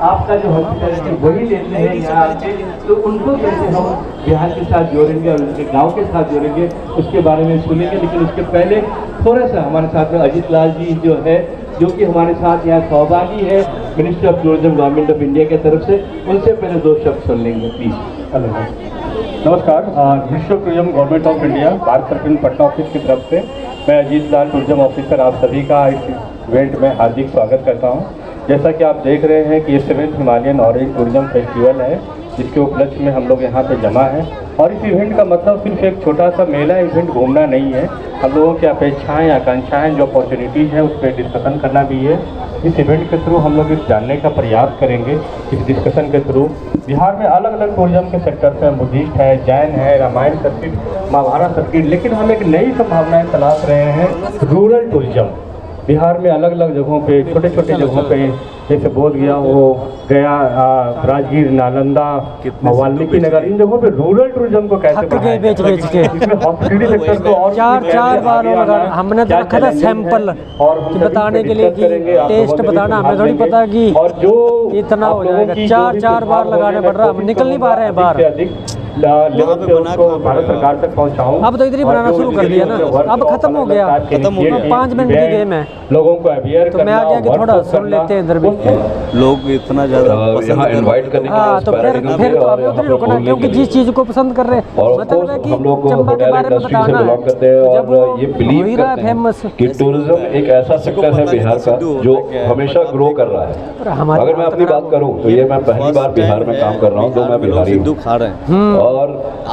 आपका जो हॉस्पिटैलिटी वही लेते हैं यहाँ आके, तो उनको कैसे हम बिहार के साथ जोड़ेंगे और उनके गांव के साथ जोड़ेंगे उसके बारे में सुनेंगे। लेकिन उसके पहले थोड़ा सा हमारे साथ में अजीत लाल जी जो है, जो कि हमारे साथ यहाँ सहभागी है ministry of tourism government of India की तरफ से, उनसे पहले 2 शब्द सुन लेंगे प्लीज। नमस्कार, ministry of tourism government of India Bharat सरकार पटना ऑफिस की तरफ से मैं अजीत लाल टूरिज्म ऑफिसर आप सभी का इस इवेंट में हार्दिक स्वागत करता हूँ। जैसा कि आप देख रहे हैं कि ये 7th Himalayan orange tourism festival है, जिसके उपलक्ष्य में हम लोग यहाँ पे जमा हैं। और इस इवेंट का मतलब सिर्फ एक छोटा सा मेला इवेंट घूमना नहीं है, हम लोगों की अपेक्षाएं, आकांक्षाएं, जो अपॉर्चुनिटीज़ हैं उस पर डिस्कशन करना भी है। इस इवेंट के थ्रू हम लोग इस जानने का प्रयास करेंगे, इस डिस्कशन के थ्रू बिहार में अलग अलग टूरिज्म के सेक्टर्स हैं, बुद्धिस्ट है, जैन है, रामायण सर्किट, महाभारत सर्किट, लेकिन हम एक नई संभावनाएं तलाश रहे हैं रूरल टूरिज्म। बिहार में अलग अलग जगहों पे, छोटे छोटे जगहों पे, जैसे बोध गया, वो गया, राजगीर, नालंदा, वाल्मीकि नगर, इन जगहों पे रूरल टूरिज्म को कैसे बढ़ाया बेच के इसमें हॉस्पिटलिटी सेक्टर को और चार बार हमने तो रखा था सैंपल कि बताने के लिए कि टेस्ट बताना, हमें थोड़ी पता कि इतना हो जाएगा। चार बार लगाने पड़ रहा, हम निकल नहीं पा रहे हैं बाहर। लेवल पे उसको भारत सरकार तक पहुंचाऊं। अब तो इधर ही बनाना शुरू कर दिया ना, अब खत्म हो गया, 5 मिनट की गेम है, लोगों को अवेयर तो मैं आ गया कि थोड़ा सुन लेते हैं इधर भी। लोग इतना ज़्यादा यहाँ इनवाइट करने के हाँ, तो फिर तो हमें उधर ही रुकना, क्योंकि जिस चीज़ को पसंद कर रहे हैं, मतलब है कि चंबा के बारे में बताना है, जब वो हो ही रहा है फेमस कि टूरिज्म एक ऐसा सेक्टर है बिहार का जो हमेशा ग्रो कर रहा है। अगर मैं अपनी बात करूँ तो ये मैं पहली बार बिहार में काम कर रहा हूँ, तो मैं बिहारी हूँ और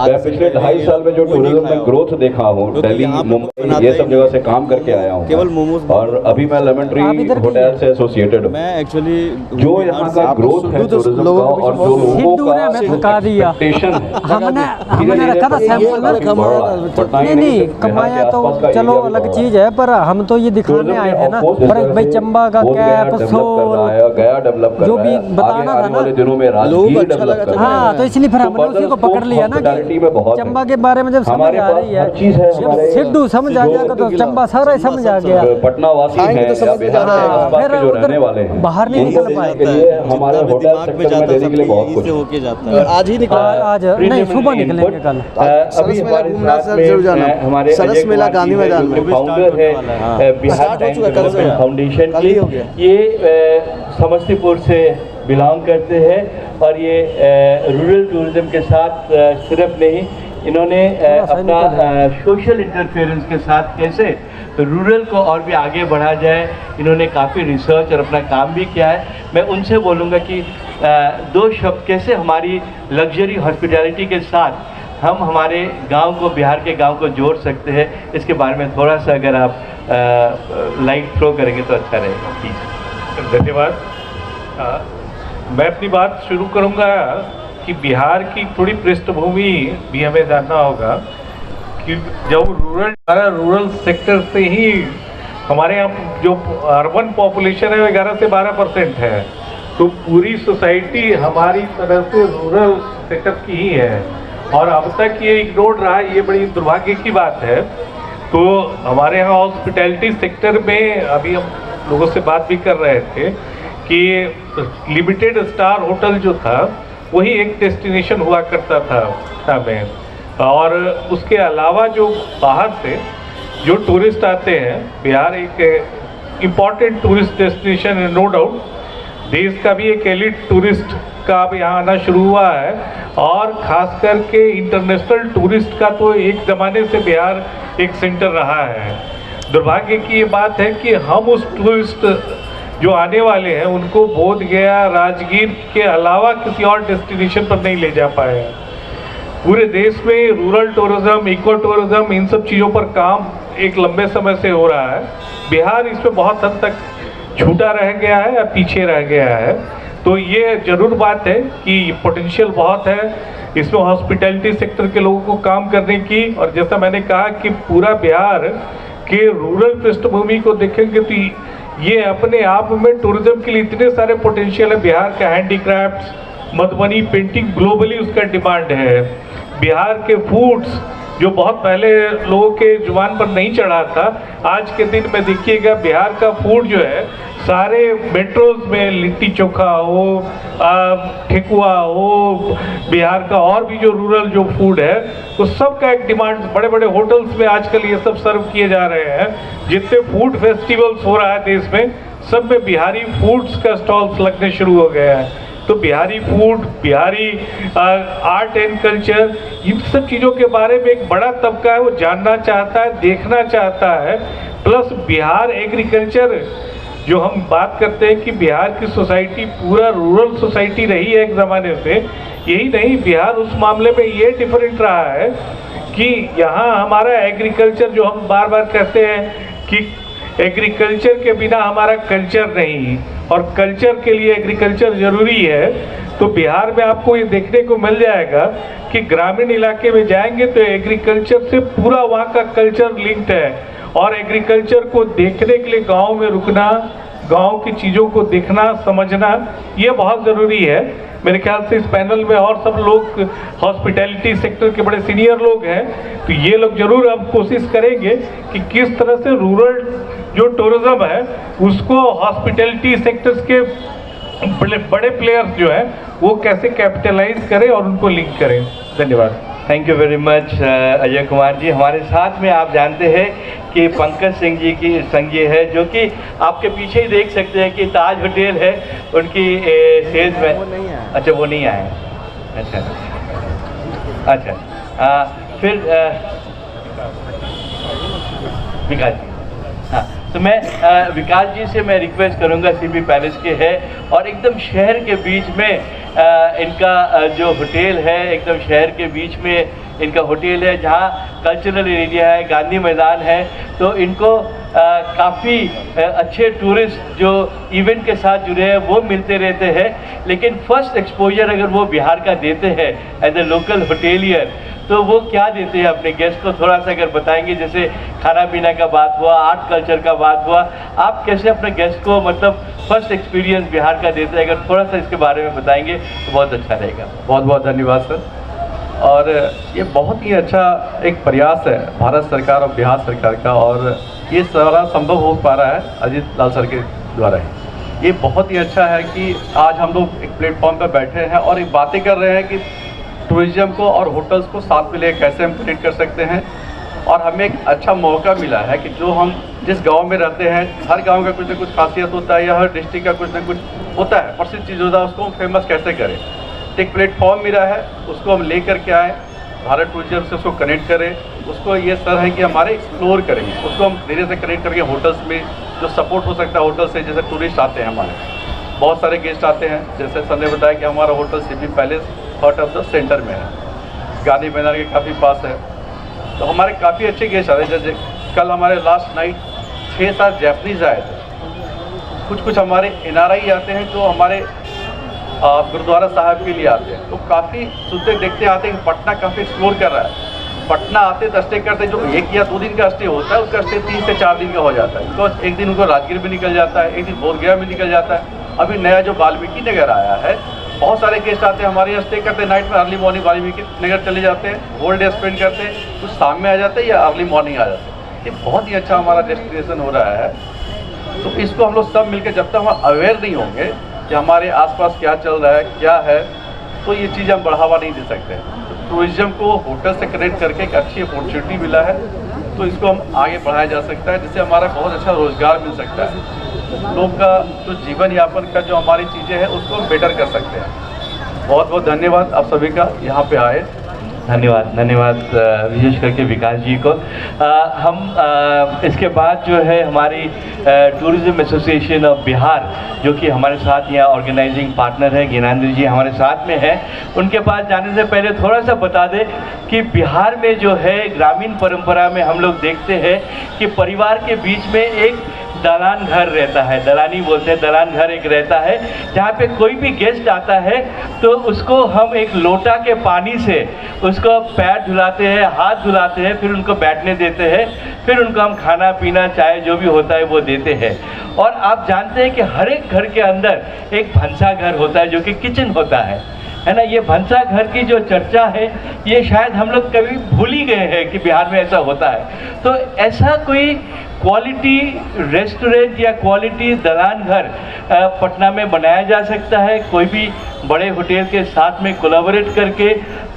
मैं पिछले 2.5 साल में जो टूरिज्म में ग्रोथ देखा हूँ, दिल्ली, मुंबई, ये सब जगह से काम करके आया हूँ केवल मोमोज, और अभी मैं लेमन ट्री होटल से एसोसिएटेड हूँ। मैं एक्चुअली जो यहाँ का ग्रोथ है टूरिज्म का और जो लोगों का एक्सपेक्टेशन हमने रखा था सैंपल ना, नहीं कमाया तो चलो अलग चीज है, पर हम तो ये दिखाने आए थे ना, पर भाई चंबा का कैप, सोल, गया डेवलप कर जो भी बताना था ना, दिनों में राजगीर डेवलप कर, हाँ, तो इसलिए फिर हमने उसी को पकड़ लिया ना कि चंबा के बारे में जब समझ आ रही है, जब सिद्धू समझ आ जाएगा तो चंबा सारा ही समझ आ गया। पटना वासी हैं या बिहार के आसपास के जो रहने वाले हैं, बाहर नहीं निकल पाए, हमारे होटल सेक्टर में देने के लिए बहुत कुछ होके जाता है। आज ही निकला, आज नहीं, सुबह निकलेंगे कल। अभी हमारे साथ में हमारे सरस मेला गांधी मैदान में फाउंडर है बिहार डेवलपमेंट फाउंडेशन की, ये समस्तीपुर से बिलोंग करते हैं और ये रूरल टूरिज्म के साथ सिर्फ नहीं, इन्होंने अपना सोशल इंटरफेरेंस के साथ कैसे रूरल को और भी आगे बढ़ा जाए, इन्होंने काफ़ी रिसर्च और अपना काम भी किया है। मैं उनसे बोलूँगा कि 2 शब्द कैसे हमारी लग्जरी हॉस्पिटैलिटी के साथ हम हमारे गांव को, बिहार के गांव को जोड़ सकते हैं, इसके बारे में थोड़ा सा अगर आप लाइट थ्रो करेंगे तो अच्छा रहेगा प्लीज़। धन्यवाद। मैं अपनी बात शुरू करूंगा कि बिहार की थोड़ी पृष्ठभूमि भी हमें जानना होगा कि जब रूरल सेक्टर से ही हमारे यहाँ जो अर्बन पॉपुलेशन है वो 11 से 12% है, तो पूरी सोसाइटी हमारी तरह से रूरल सेक्टर की ही है और अब तक ये इग्नोर रहा है, ये बड़ी दुर्भाग्य की बात है। तो हमारे यहाँ हॉस्पिटैलिटी सेक्टर में अभी हम लोगों से बात भी कर रहे थे कि लिमिटेड स्टार होटल जो था वही एक डेस्टिनेशन हुआ करता था में, और उसके अलावा जो बाहर से जो टूरिस्ट आते हैं, बिहार एक इम्पॉर्टेंट टूरिस्ट डेस्टिनेशन है, नो डाउट। देश का भी एक एलिट टूरिस्ट का अब यहाँ आना शुरू हुआ है और ख़ास करके इंटरनेशनल टूरिस्ट का तो एक ज़माने से बिहार एक सेंटर रहा है। दुर्भाग्य की ये बात है कि हम उस टूरिस्ट जो आने वाले हैं उनको बोध गया, राजगीर के अलावा किसी और डेस्टिनेशन पर नहीं ले जा पाए हैं। पूरे देश में रूरल टूरिज्म, इको टूरिज्म, इन सब चीज़ों पर काम एक लंबे समय से हो रहा है। बिहार इसमें बहुत हद तक छूटा रह गया है या पीछे रह गया है। तो ये ज़रूर बात है कि पोटेंशियल बहुत है इसमें हॉस्पिटैलिटी सेक्टर के लोगों को काम करने की, और जैसा मैंने कहा कि पूरा बिहार के रूरल पृष्ठभूमि को देखेंगे तो ये अपने आप में टूरिज्म के लिए इतने सारे पोटेंशियल है। बिहार का हैंडीक्राफ्ट्स, मधुबनी पेंटिंग ग्लोबली उसका डिमांड है। बिहार के फूड्स जो बहुत पहले लोगों के जुबान पर नहीं चढ़ा था, आज के दिन में देखिएगा बिहार का फूड जो है सारे मेट्रोज में लिट्टी चोखा हो, ठेकुआ हो, बिहार का और भी जो रूरल जो फूड है तो सबका एक डिमांड, बड़े बड़े होटल्स में आजकल ये सब सर्व किए जा रहे हैं। जितने फूड फेस्टिवल्स हो रहा है देश में, सब में बिहारी फूड्स का स्टॉल्स लगने शुरू हो गया है। तो Bihari food, Bihari art and culture, इन सब चीज़ों के बारे में एक बड़ा तबका है वो जानना चाहता है, देखना चाहता है। प्लस बिहार एग्रीकल्चर जो हम बात करते हैं कि बिहार की सोसाइटी पूरा रूरल सोसाइटी रही है एक ज़माने से, यही नहीं, बिहार उस मामले में ये डिफरेंट रहा है कि यहाँ हमारा एग्रीकल्चर, जो हम बार बार कहते हैं कि एग्रीकल्चर के बिना हमारा कल्चर नहीं, और कल्चर के लिए एग्रीकल्चर ज़रूरी है। तो बिहार में आपको ये देखने को मिल जाएगा कि ग्रामीण इलाके में जाएंगे तो एग्रीकल्चर से पूरा वहाँ का कल्चर लिंक्ड है, और एग्रीकल्चर को देखने के लिए गांव में रुकना, गांव की चीज़ों को देखना, समझना, ये बहुत ज़रूरी है। मेरे ख्याल से इस पैनल में और सब लोग हॉस्पिटैलिटी सेक्टर के बड़े सीनियर लोग हैं, तो ये लोग जरूर अब कोशिश करेंगे कि किस तरह से रूरल जो टूरिज्म है उसको हॉस्पिटैलिटी सेक्टर्स के बड़े प्लेयर्स जो हैं वो कैसे कैपिटलाइज करें और उनको लिंक करें। धन्यवाद। Thank you very much Ajay Kumar ji. हमारे साथ में आप जानते हैं कि पंकज सिंह जी की संग ये है, जो कि आपके पीछे ही देख सकते हैं कि ताज होटल है उनकी सेल्स में। अच्छा, वो नहीं आए। अच्छा, फिर विकास जी। हाँ, तो मैं विकास जी से मैं रिक्वेस्ट करूंगा, सीपी पैलेस के है और एकदम शहर के बीच में इनका जो होटल है, एकदम शहर के बीच में इनका होटल है, जहाँ कल्चरल एरिया है, गांधी मैदान है, तो इनको काफ़ी अच्छे टूरिस्ट जो इवेंट के साथ जुड़े हैं वो मिलते रहते हैं। लेकिन फर्स्ट एक्सपोजर अगर वो बिहार का देते हैं एज ए लोकल होटेलियर, तो वो क्या देते हैं अपने गेस्ट को, थोड़ा सा अगर बताएंगे। जैसे खाना पीना का बात हुआ, आर्ट कल्चर का बात हुआ, आप कैसे अपने गेस्ट को मतलब फर्स्ट एक्सपीरियंस बिहार का देते हैं, अगर थोड़ा सा इसके बारे में बताएंगे तो बहुत अच्छा रहेगा। बहुत बहुत धन्यवाद सर। और ये बहुत ही अच्छा एक प्रयास है भारत सरकार और बिहार सरकार का, और ये सारा संभव हो पा रहा है अजीत लाल सर के द्वारा ही। ये बहुत ही अच्छा है कि आज हम लोग एक प्लेटफॉर्म पर बैठे हैं और एक बातें कर रहे हैं कि टूरिज्म को और होटल्स को साथ में ले कैसे हम कनेक्ट कर सकते हैं। और हमें एक अच्छा मौका मिला है कि जो हम जिस गांव में रहते हैं, हर गांव का कुछ ना कुछ खासियत होता है, या हर डिस्ट्रिक्ट का कुछ ना कुछ होता है, प्रसिद्ध चीज़ होता है, उसको हम फेमस कैसे करें। एक प्लेटफॉर्म मिला है, उसको हम ले करके आए, भारत टूरिज्म से उसको कनेक्ट करें। उसको ये सर है कि हमारे एक्सप्लोर करेंगे, उसको हम धीरे से कनेक्ट करके होटल्स में जो सपोर्ट हो सकता है होटल से। जैसे टूरिस्ट आते हैं, हमारे बहुत सारे गेस्ट आते हैं, जैसे सर ने बताया कि हमारा hotel CP palace heart of the centre में है, गांधी मैदान के काफ़ी पास है, तो हमारे काफ़ी अच्छे गेस्ट आते हैं। जैसे कल हमारे लास्ट नाइट 6-7 जैपनीज आए थे, कुछ हमारे NRI आते हैं जो हमारे गुरुद्वारा साहब के लिए आते हैं, तो काफ़ी सुनते देखते आते हैं कि पटना काफ़ी एक्सप्लोर कर रहा है। पटना आते तो स्टे करते, जो 1 या 2 दिन का स्टे होता है उसका स्टे 3 से 4 दिन का हो जाता है, बिकॉज एक दिन उनको राजगीर में निकल जाता है, एक दिन बोधगया में निकल जाता है। अभी नया जो वाल्मीकि नगर आया है, बहुत सारे गेस्ट आते हैं हमारे यहाँ स्टे करते हैं, नाइट में अर्ली मॉर्निंग वाल्मीकि नगर चले जाते हैं, होल डे स्पेंड करते हैं, कुछ शाम में आ जाते हैं या अर्ली मॉर्निंग आ जाते हैं। ये बहुत ही अच्छा हमारा डेस्टिनेशन हो रहा है। तो इसको हम लोग सब मिलकर, जब तक हम अवेयर नहीं होंगे कि हमारे आसपास क्या चल रहा है, क्या है, तो ये चीज़ हम बढ़ावा नहीं दे सकते। तो टूरिज्म को होटल से कनेक्ट करके एक अच्छी अपॉर्चुनिटी मिला है, तो इसको हम आगे बढ़ाया जा सकता है, जिससे हमारा बहुत अच्छा रोजगार मिल सकता है। लोग का जो जीवन यापन का जो हमारी चीज़ें हैं उसको हम बेटर कर सकते हैं। बहुत बहुत धन्यवाद आप सभी का यहाँ पे आए। धन्यवाद विशेष करके विकास जी को। हम इसके बाद जो है हमारी टूरिज्म एसोसिएशन ऑफ बिहार, जो कि हमारे साथ यहाँ ऑर्गेनाइजिंग पार्टनर है, ज्ञानेंद्र जी हमारे साथ में है, उनके पास जाने से पहले थोड़ा सा बता दें कि बिहार में जो है ग्रामीण परंपरा में हम लोग देखते हैं कि परिवार के बीच में एक दलान घर रहता है, दलानी बोलते हैं, दलान घर एक रहता है, जहाँ पे कोई भी गेस्ट आता है तो उसको हम एक लोटा के पानी से उसको पैर धुलाते हैं, हाथ धुलाते हैं, फिर उनको बैठने देते हैं, फिर उनको हम खाना पीना चाय जो भी होता है वो देते हैं। और आप जानते हैं कि हर एक घर के अंदर एक भंसा घर होता है जो कि किचन होता है ना। ये भंसा घर की जो चर्चा है ये शायद हम लोग कभी भूल ही गए हैं कि बिहार में ऐसा होता है। तो ऐसा कोई क्वालिटी रेस्टोरेंट या क्वालिटी दलान घर पटना में बनाया जा सकता है, कोई भी बड़े होटल के साथ में कोलैबोरेट करके,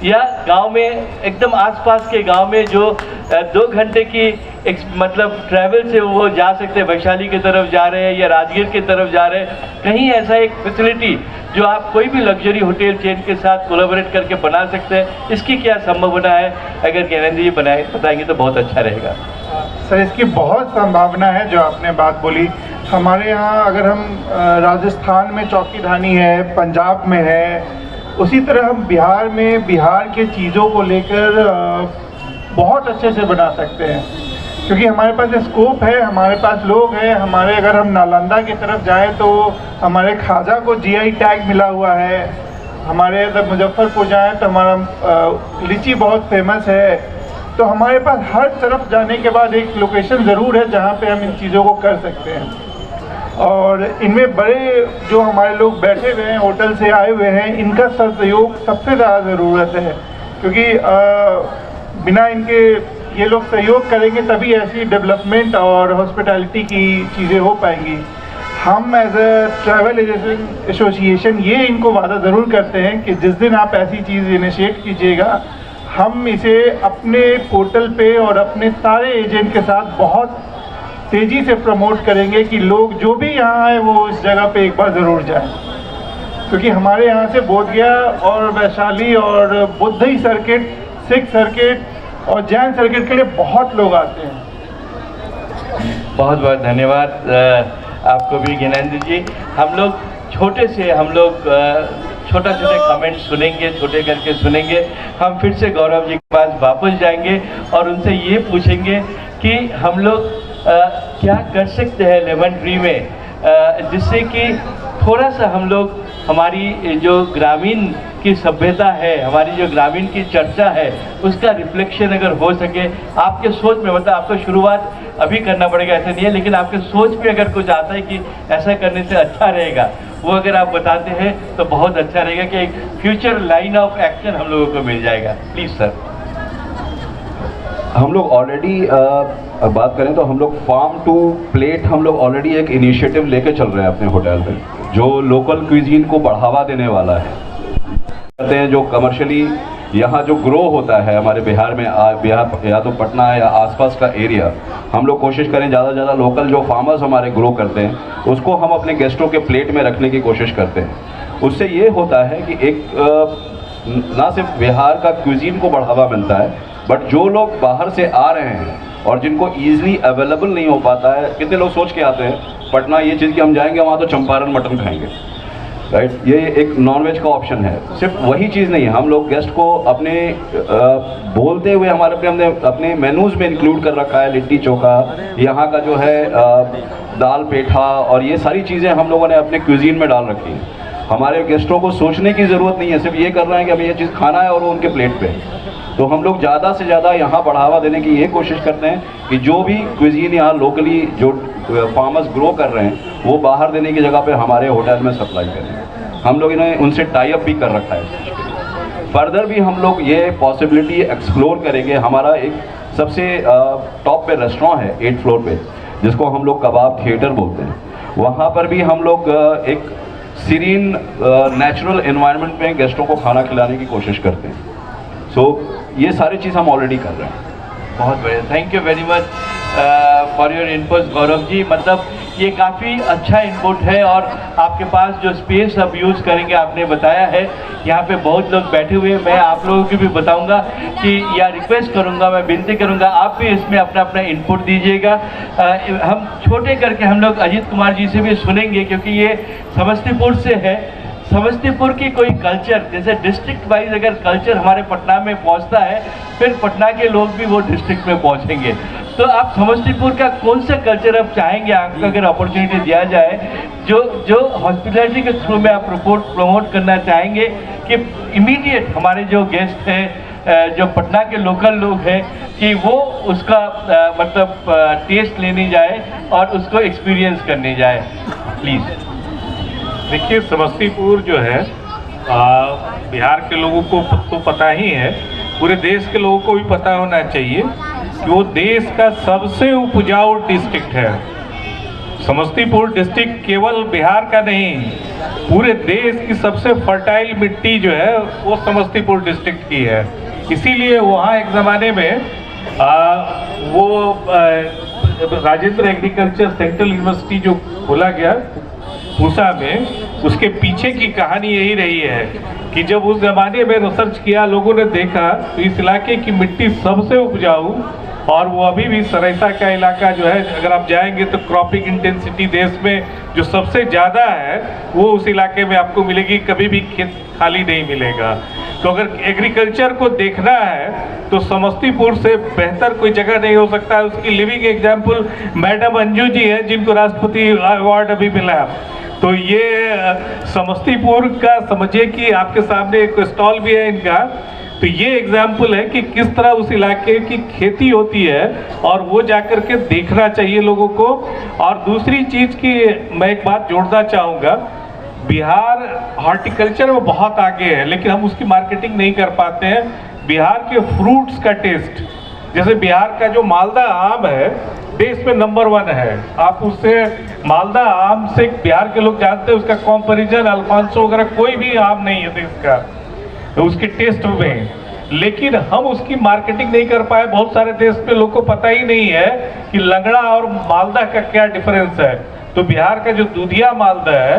या गांव में एकदम आसपास के गांव में जो 2 घंटे की मतलब ट्रैवल से वो जा सकते हैं, वैशाली की तरफ जा रहे हैं या राजगीर की तरफ जा रहे हैं, कहीं ऐसा एक फैसिलिटी जो आप कोई भी लग्जरी होटल चेन के साथ कोलैबोरेट करके बना सकते हैं, इसकी क्या संभावना है? अगर ज्ञानेंद्र जी बताएंगे तो बहुत अच्छा रहेगा। सर, इसकी बहुत संभावना है जो आपने बात बोली। हमारे यहाँ अगर हम राजस्थान में चौकी धानी है, पंजाब में है, उसी तरह हम बिहार में बिहार के चीज़ों को लेकर बहुत अच्छे से बना सकते हैं, क्योंकि हमारे पास स्कोप है, हमारे पास लोग हैं। हमारे अगर हम नालंदा की तरफ जाएं तो हमारे खाजा को जीआई टैग मिला हुआ है। हमारे अगर मुजफ्फरपुर जाएं तो हमारा लीची बहुत फेमस है। तो हमारे पास हर तरफ जाने के बाद एक लोकेशन ज़रूर है जहाँ पे हम इन चीज़ों को कर सकते हैं। और इनमें बड़े जो हमारे लोग बैठे हुए हैं, होटल से आए हुए हैं, इनका सहयोग सबसे ज़्यादा ज़रूरत है, क्योंकि बिना इनके ये लोग सहयोग करेंगे तभी ऐसी डेवलपमेंट और हॉस्पिटैलिटी की चीज़ें हो पाएंगी। हम एज ए ट्रैवल एसोसिएशन ये इनको वादा ज़रूर करते हैं कि जिस दिन आप ऐसी चीज़ इनिशिएट कीजिएगा, हम इसे अपने पोर्टल पे और अपने सारे एजेंट के साथ बहुत तेज़ी से प्रमोट करेंगे कि लोग जो भी यहाँ आए वो इस जगह पे एक बार ज़रूर जाएं, क्योंकि हमारे यहाँ से बोधगया और वैशाली और बुद्धई सर्किट, सिख सर्किट और जैन सर्किट के लिए बहुत लोग आते हैं। बहुत बहुत धन्यवाद आपको भी ज्ञानेंद्र जी। हम लोग छोटे छोटे कमेंट सुनेंगे, छोटे करके सुनेंगे। हम फिर से गौरव जी के पास वापस जाएंगे और उनसे ये पूछेंगे कि हम लोग क्या कर सकते हैं लेमन ट्री में, जिससे कि थोड़ा सा हम लोग हमारी जो ग्रामीण की सभ्यता है, हमारी जो ग्रामीण की चर्चा है, उसका रिफ्लेक्शन अगर हो सके आपके सोच में। मतलब आपको शुरुआत अभी करना पड़ेगा, ऐसा नहीं है, लेकिन आपके सोच में अगर कुछ आता है कि ऐसा करने से अच्छा रहेगा, वो अगर आप बताते हैं तो बहुत अच्छा रहेगा कि एक फ्यूचर लाइन ऑफ एक्शन हम लोगों को मिल जाएगा। Please sir. हम लोग ऑलरेडी बात करें तो हम लोग फार्म टू प्लेट हम लोग ऑलरेडी एक इनिशिएटिव लेके चल रहे हैं अपने होटल में, जो लोकल क्विजीन को बढ़ावा देने वाला है। कहते हैं जो कमर्शियली यहाँ जो ग्रो होता है हमारे बिहार में, बिहार या तो पटना या आसपास का एरिया, हम लोग कोशिश करें ज़्यादा से ज़्यादा लोकल जो फार्मर्स हमारे ग्रो करते हैं उसको हम अपने गेस्टों के प्लेट में रखने की कोशिश करते हैं। उससे ये होता है कि एक ना सिर्फ बिहार का क्विजीन को बढ़ावा मिलता है, बट जो लोग बाहर से आ रहे हैं और जिनको ईजिली अवेलेबल नहीं हो पाता है, कितने लोग सोच के आते हैं पटना ये चीज़ कि हम जाएंगे वहाँ तो चंपारण मटन खाएंगे, राइट। ये एक नॉनवेज का ऑप्शन है। सिर्फ वही चीज़ नहीं है, हम लोग गेस्ट को अपने बोलते हुए हमने अपने मेनूज़ में इंक्लूड कर रखा है लिट्टी चोखा, यहाँ का जो है दाल पेठा, और ये सारी चीज़ें हम लोगों ने अपने क्विजीन में डाल रखी हैं। हमारे गेस्टों को सोचने की ज़रूरत नहीं है, सिर्फ ये कर रहे हैं कि हमें ये चीज़ खाना है और वो उनके प्लेट पे है। तो हम लोग ज़्यादा से ज़्यादा यहाँ बढ़ावा देने की ये कोशिश करते हैं कि जो भी क्विजीन यहाँ लोकली जो फार्मर्स ग्रो कर रहे हैं वो बाहर देने की जगह पे हमारे होटल में सप्लाई करें। हम लोग इन्हें उनसे टाई अप भी कर रखा है। फर्दर भी हम लोग ये पॉसिबिलिटी एक्सप्लोर करेंगे। हमारा एक सबसे टॉप पे रेस्टोरेंट है 8th फ्लोर पे, जिसको हम लोग कबाब थिएटर बोलते हैं। वहाँ पर भी हम लोग एक सीरीन नेचुरल एनवायरनमेंट में गेस्टों को खाना खिलाने की कोशिश करते हैं। ये सारी चीज़ हम ऑलरेडी कर रहे हैं। बहुत बढ़िया, thank you very much for your input Gaurav ji. मतलब ये काफ़ी अच्छा इनपुट है और आपके पास जो स्पेस अब यूज़ करेंगे आपने बताया है, यहाँ पे बहुत लोग बैठे हुए हैं। मैं आप लोगों की भी बताऊंगा कि या रिक्वेस्ट करूंगा, मैं विनती करूंगा आप भी इसमें अपना अपना इनपुट दीजिएगा। हम छोटे करके हम लोग अजीत कुमार जी से भी सुनेंगे, क्योंकि ये समस्तीपुर से है। समस्तीपुर की कोई कल्चर, जैसे डिस्ट्रिक्ट वाइज अगर कल्चर हमारे पटना में पहुंचता है, फिर पटना के लोग भी वो डिस्ट्रिक्ट में पहुंचेंगे। तो आप समस्तीपुर का कौन सा कल्चर आप चाहेंगे, आपको अगर अपॉर्चुनिटी दिया जाए, जो हॉस्पिटैलिटी के थ्रू में आप प्रमोट करना चाहेंगे कि इमीडिएट हमारे जो गेस्ट हैं, जो पटना के लोकल लोग हैं, कि वो उसका मतलब टेस्ट लेने जाए और उसको एक्सपीरियंस करने जाए। प्लीज़। देखिए, समस्तीपुर जो है बिहार के लोगों को तो पता ही है, पूरे देश के लोगों को भी पता होना चाहिए कि वो देश का सबसे उपजाऊ डिस्ट्रिक्ट है। समस्तीपुर डिस्ट्रिक्ट केवल बिहार का नहीं, पूरे देश की सबसे फर्टाइल मिट्टी जो है वो समस्तीपुर डिस्ट्रिक्ट की है। इसीलिए वहाँ एक ज़माने में राजेंद्र एग्रीकल्चर सेंट्रल यूनिवर्सिटी जो खोला गया पूसा में, उसके पीछे की कहानी यही रही है कि जब उस ज़माने में रिसर्च किया, लोगों ने देखा तो इस इलाके की मिट्टी सबसे उपजाऊ और वो अभी भी सरायसा का इलाका जो है, अगर आप जाएंगे तो क्रॉपिंग इंटेंसिटी देश में जो सबसे ज़्यादा है वो उस इलाके में आपको मिलेगी, कभी भी खेत खाली नहीं मिलेगा। तो अगर एग्रीकल्चर को देखना है तो समस्तीपुर से बेहतर कोई जगह नहीं हो सकता है। उसकी living example madam Anju ji है, जिनको राष्ट्रपति अवार्ड अभी मिला। तो ये समस्तीपुर का समझिए कि आपके सामने एक स्टॉल भी है इनका, तो ये एग्जाम्पल है कि किस तरह उस इलाके की खेती होती है और वो जाकर के देखना चाहिए लोगों को। और दूसरी चीज़ की मैं एक बात जोड़ना चाहूँगा, बिहार हॉर्टिकल्चर में बहुत आगे है लेकिन हम उसकी मार्केटिंग नहीं कर पाते हैं। बिहार के फ्रूट्स का टेस्ट, जैसे बिहार का जो मालदा आम है देश में नंबर 1 है। आप उससे मालदा आम से बिहार के लोग जानते हैं, उसका कंपैरिजन अल्फांसो वगैरह कोई भी आम नहीं है देश का उसके टेस्ट में, लेकिन हम उसकी मार्केटिंग नहीं कर पाए। बहुत सारे देश में लोग को पता ही नहीं है कि लंगड़ा और मालदा का क्या डिफरेंस है। तो बिहार का जो दूधिया मालदा है,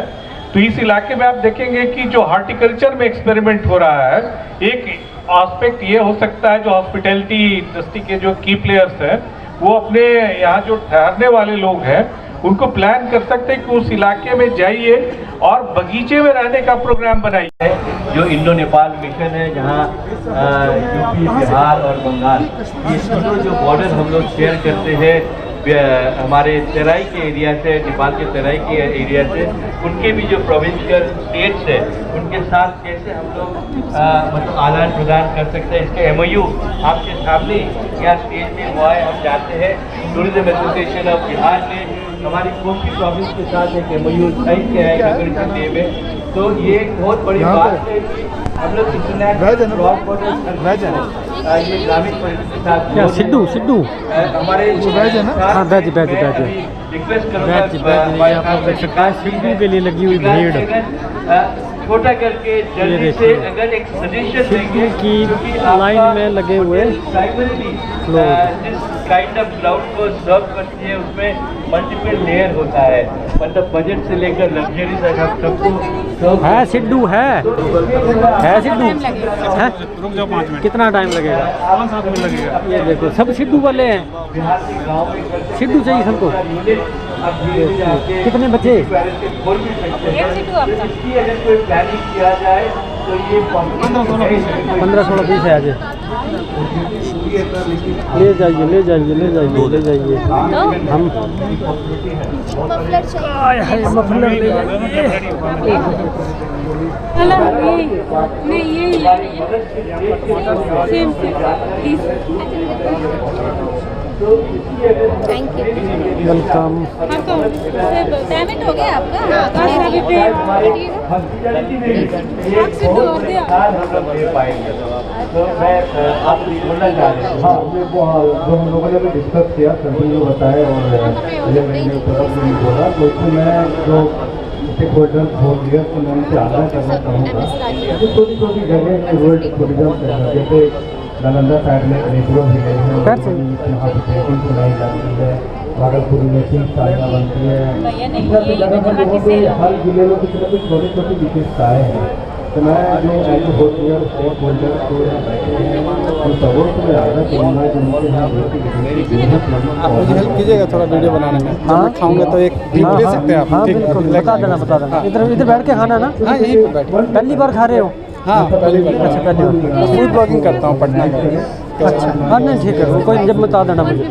तो इस इलाके में आप देखेंगे कि जो हॉर्टिकल्चर में एक्सपेरिमेंट हो रहा है, एक एस्पेक्ट ये हो सकता है जो हॉस्पिटैलिटी इंडस्ट्री के जो की प्लेयर्स हैं वो अपने यहाँ जो ठहरने वाले लोग हैं उनको प्लान कर सकते हैं कि उस इलाके में जाइए और बगीचे में रहने का प्रोग्राम बनाइए। जो इंडो नेपाल मिशन है, जहाँ यूपी, बिहार और बंगाल, ये तीनों जो बॉर्डर हम लोग शेयर करते हैं हमारे तराई के एरिया से, नेपाल के तराई के एरिया से, उनके भी जो प्रोविंशियल स्टेट्स है उनके साथ कैसे हम लोग मतलब आदान प्रदान कर सकते हैं। इसके MOU आपके सामने यहाँ स्टेज में हुआ है। हम जाते हैं टूरिज्म एसोसिएशन ऑफ बिहार ने हमारी कोसी प्रोविंस के साथ एक MOU साइन किया है गगनचंद डे में। तो ये एक बहुत बड़ी बात है कि हम लोग इंटरनेशनल क्रॉस बॉर्डर ये ग्रामीण परिषद के साथ क्या सिद्धू सिद्धू हमारे बैज है ना? हाँ बैज रिक्वेस्ट करूँगा सिद्धू के लिए लगी हुई भीड़ छोटा करके जल्दी से अगर एक सजेशन देंगे की लाइन में लगे हुए जिस काइंड ऑफ क्लाउड को सर्व करती है उसमें मल्टीपल लेयर होता है, मतलब बजट से लेकर लग्जरी तक हम सबको है। सिद्धू है सिद्धू है। रुक जाओ 5 मिनट। कितना टाइम लगेगा? 7 मिनट लगेगा। ये देखो सब सिद्धू वाले हैं, सिद्धू चाहिए सबको। कितने बच्चे? अगर कोई प्लानिंग किया जाए तो ये 15-16 पीस है आज। ले जाइए ले जाइए ले जाइए ले जाइए। हम मफलर ले जाइए। Thank you, welcome. पेमेंट हो गया आपका? हाँ, जो हम लोगों ने भी डिस्कस किया, सभी जो बताए और मैंने बोला, तो इसमें मैं जो स्टेक होल्डर हो गया तो मैं उनसे आग्रह करना चाहूँगा कि छोटी छोटी जगह रूरल टूरिज्म जैसे नालंदा साइड में रेगुलर विलेज है, यहाँ पर पेंटिंग सुनाई जाती है, भागलपुर में सिंह साड़ियाँ बनती है, इस तरह की जगह पर लोगों के हर जिले में कुछ न कुछ छोटी छोटी विशेषताएँ हैं। तो मैं जो एज होल्डर स्टेक होल्डर को बैठे हैं उन सबों से मैं आग्रह करूँगा कि उनके यहाँ मुझे हेल्प कीजिएगा थोड़ा वीडियो बनाने में। हाँ खाऊंगे तो एक ले सकते हैं आप? हाँ बिल्कुल, बता देना। इधर बैठ के खाना ना? हाँ यहीं पे बैठ। पहली बार खा रहे हो? हाँ पहली बार। अच्छा पहली बार। फूड ब्लॉगिंग करता हूँ पटना का। अच्छा हाँ नहीं ठीक है, कोई जब बता देना मुझे।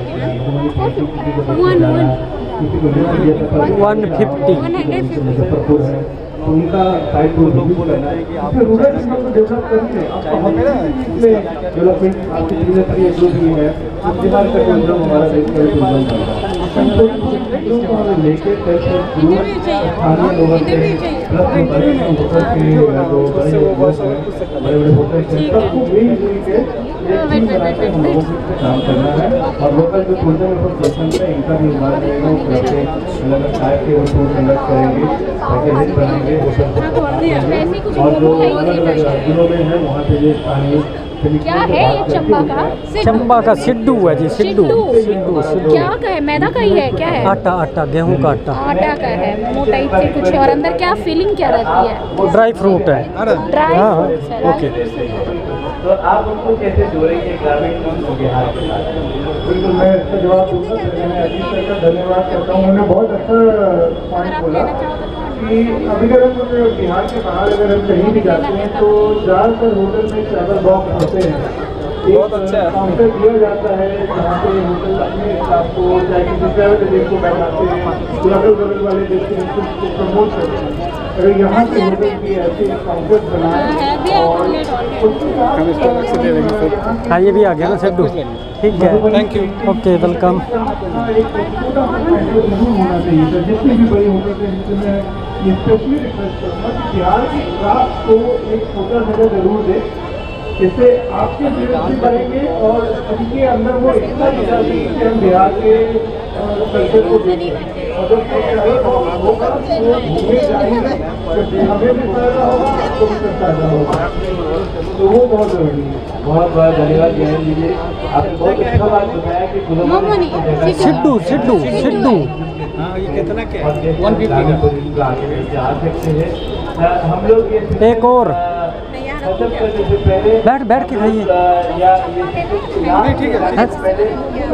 150 उनका साइड को विजिट करना है, इसमें रूरल इन्फ्रास्ट्रक्चर को डेवलप करके आपका डेवलपमेंट आपकी जिम्मेदारी जो भी है बिहार का टूरिज्म हमारा देश का टूरिज्म को हमें लेके कैसे स्थानीय लोगों से प्लस बड़े होटल के जो बड़े बड़े होटल के सबको मिलजुल के एक टीम बना के हम लोगों को काम करना है। और लोकल जो टूरिज्म एसोसिएशन है इनका भी हमारा अलग चाय के वो टूर कंडक्ट करेंगे, पैकेज बनाएंगे और जो अलग अलग राज्यों में है वहाँ पे ये स्थानीय क्या है ये चंबा का सिद्धू है जी। सिद्धू क्या का है? मैदा का ही है? क्या है? आटा गेहूं का आटा का है, मोटाई से कुछ। और अंदर क्या फीलिंग क्या रहती है? ड्राई फ्रूट है। ड्राई हाँ ओके। तो आप उनको कैसे जोड़ेंगे ग्रामीण बिहार के साथ? बिल्कुल, मैं इसका जवाब दूंगा। मैं अजीत सर का धन्यवाद करता हूँ, उन्होंने बहुत अच्छा पॉइंट बोला कि अभी अगर हम बिहार के बाहर अगर हम कहीं भी जाते हैं तो ज़्यादातर होटल में ट्रैवल बॉक्स होते हैं, बहुत अच्छा काउंटर दिया जाता है जहाँ पे होटल अपने स्टाफ को चाहे किसी ट्रैवल एजेंट को बैठाते हैं, तो अगल बगल वाले डेस्टिनेशन को प्रमोट करते हैं। अगर यहाँ पे होटल की ऐसे काउंटर बनाए और हाँ ये भी आ गया ना सिद्धू, ठीक है, थैंक यू, ओके वेलकम। होना चाहिए था जितनी भी बड़ी होटल है, जिसमें ये स्पेशली रिक्वेस्ट करूँगा कि बिहार की क्राफ्ट को एक छोटा जगह जरूर दे, इससे आपके बिजनेस भी बढ़ेंगे और उनके अंदर वो इतना विचार कि हम बिहार के कल्चर को देखें। और जब होगा तो घूमे जाएंगे, हमें भी फायदा होगा, आपको भी फायदा होगा, तो वो बहुत जरूरी है। बहुत बहुत धन्यवाद जयंत जी, आपने बहुत अच्छा बात बताया कि सिद्धू सिद्धू सिद्धू ये कितना क्या 150 जा सकते हैं हम लोग। एक और बैठ बैठ के खाइए। ठीक है,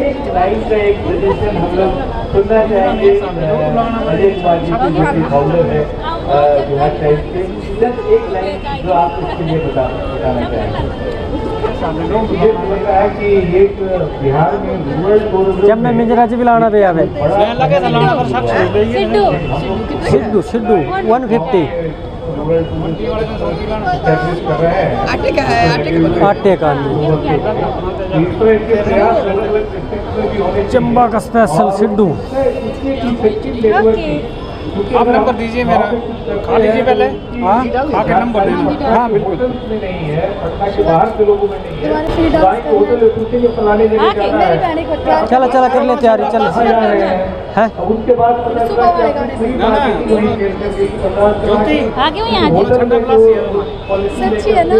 एक लाइन का एक सजेशन हम लोग सुनना चाहेंगे अजय कुमार जी की जो कि फाउंडर है बिहार टाइम्स के, जस्ट एक लाइन जो आप इसके लिए बताना चाहेंगे। मुझे लगता है कि एक बिहार में रूरल जब मैं मिजरा जी भी लाना पे आवे सिद्धू सिद्धू 150 आटे का चंबा का स्पेशल सिद्धू। आप नंबर दीजिए मेरा, खा लीजिए पहले, हाँ खा के नंबर दीजिए। हाँ बिल्कुल नहीं है, पटना के बाहर के लोगों में नहीं है। चला चला कर ले तैयारी, चल है उसके बाद आगे वहीं आ सच्ची है ना,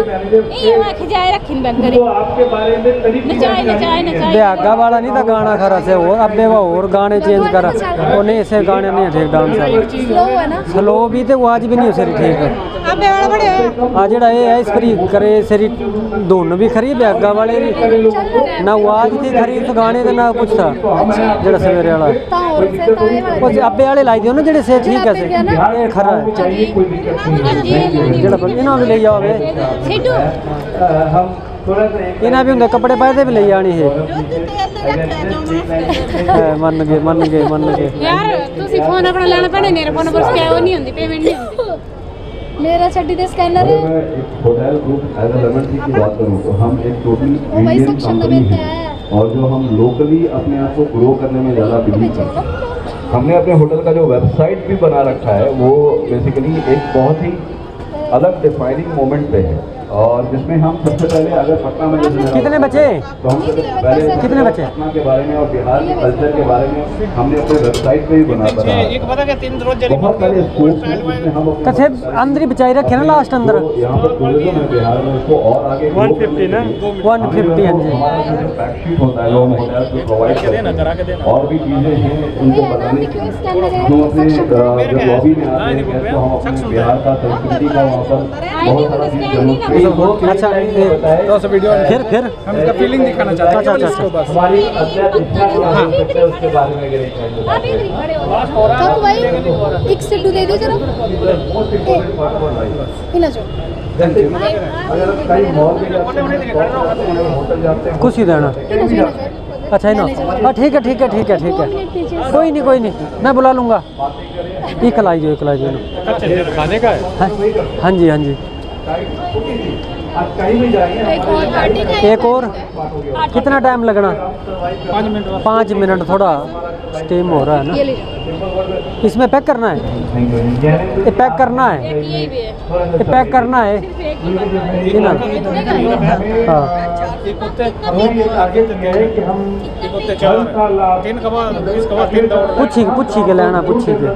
ये वहाँ खिजाए रखिन बंगरी तो आपके बारे में नचाए नचाए नचाए बेआगा वाला नहीं था गाना खरा से वो, अब वो और गाने चेंज करा, वो नहीं ऐसे गाने नहीं ठीक डांस स्लो भी थे, वो आज भी नहीं हो सरी ठीक है। आ जड़ा ये है इस पर करे सरी दोनों भी खरी बेआगा वाले ना, वो आज थी खरी तो गाने का ना कुछ था जड़ा सवेरे वाला अब्बे वाले लाई दियो ना जड़े से ठीक है ये खरा है जड़ा इन्हों भी ले जाओ इन्हें भी होंगे कपड़े पाए थे भी ले जानी है। मन गए मन गए मन गए यार तुसी फोन अपना लेना पैना, मेरे फोन पर स्कैन नहीं होंदी, पेमेंट नहीं होंदी, मेरा छड्डी दे स्कैनर है। Hotel group as a Lemon Tree की बात करूं तो हम एक टोटली इंडियन कंपनी है और जो हम लोकली अपने आप को ग्रो करने में ज़्यादा बिलीव करते हैं। हमने अपने होटल का जो वेबसाइट भी बना रखा है वो बेसिकली एक बहुत ही अलग डिफाइनिंग मोमेंट पे है, और जिसमें हम सबसे पहले अगर पटना में कितने बचे तो हम पहले कितने बचे पटना के बारे में और बिहार के कल्चर के बारे में हमने अपने वेबसाइट पे ही बना बहुत सारे स्कूल्स हैं हम कथे अंदर ही बचाई रखे ना लास्ट अंदर यहाँ पर टूरिज्म है बिहार में, उसको और आगे 150 ना 150 बैकशीट होता है, लोग होटल को प्रोवाइड करते हैं और भी चीज़ें हैं उनको बताने जो अपने जब लॉबी में आते हैं तो हम अपने बिहार का संस्कृति का वहाँ पर बहुत सारा चीज़ अच्छा वीडियो फिर हम इसका फीलिंग दिखाना चाहते हैं इसको बस हमारी उसके बारे में तो भाई एक सिड्डू दे दो जरा इना जो कुछ ही देना। अच्छा है ना, ठीक है ठीक है ठीक है ठीक है, कोई नहीं मैं बुला लूँगा। ये खिलाई जो खाने का है। हाँ जी हाँ जी एक और कितना टाइम लगना? 5 मिनट थोड़ा स्टीम हो रहा है ना। इसमें पैक करना है, ये पैक करना है, ये पैक करना है ना। हाँ पुच्छी के लेना पुच्छी के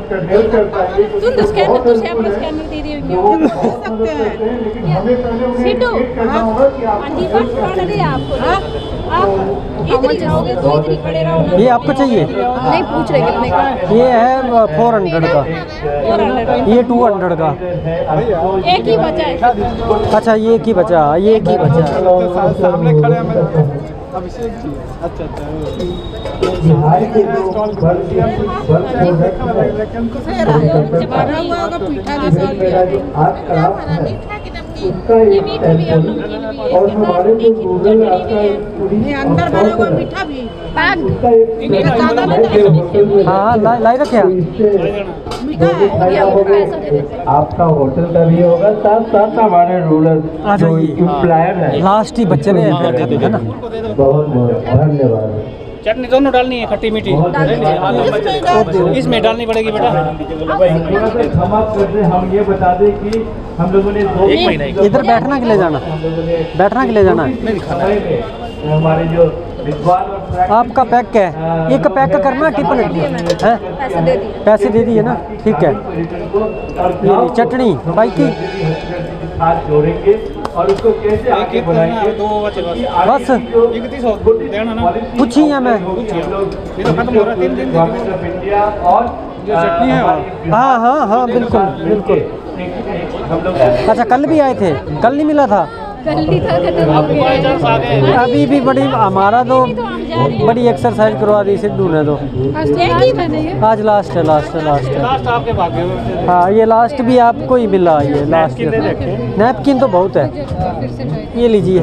ये आपको चाहिए? नहीं पूछ रहे कितने का। ये ये है 400 का, ये 200 का। एक ही बचा है। अच्छा ये एक ही बचा, ये एक ही बचा। सामने खड़े हैं अभिषेक जी। अच्छा उसका एक सैंपल और हमारे जो रूरल अंदर भरा हुआ मीठा भी हाँ लाई रखे आपका होटल का भी होगा, साथ साथ हमारे रूरल जो एम्प्लॉयर है। लास्ट ही बच्चे है ना। बहुत बहुत धन्यवाद। चटनी दोनों डालनी है, खट्टी मीठी इसमें डालनी पड़ेगी बेटा। क्षमा करते हम ये बता दें कि हम लोगों ने 2 महीने इधर बैठना के लिए जाना, बैठना के लिए जाना। हमारे जो विद्वान और आपका पैक क्या है? एक पैक करना कितने है? पैसे दे दिए ना, ठीक है। ये चटनी भाई की हाथ जोड़ेंगे और उसको कैसे आगे बढ़ाएंगे। बस पूछी है मैं। इंडिया और चटनी है। हाँ हाँ हाँ बिल्कुल बिल्कुल। अच्छा कल भी आए थे? कल नहीं मिला था? अभी भी बड़ी हमारा तो बड़ी एक्सरसाइज करवा दी सिद्धू ने तो। आज लास्ट है, लास्ट है, लास्ट है। लास्ट आपके भाग्य में। हाँ ये लास्ट भी आपको ही मिला, ये लास्ट। नैपकिन तो बहुत है, ये लीजिए।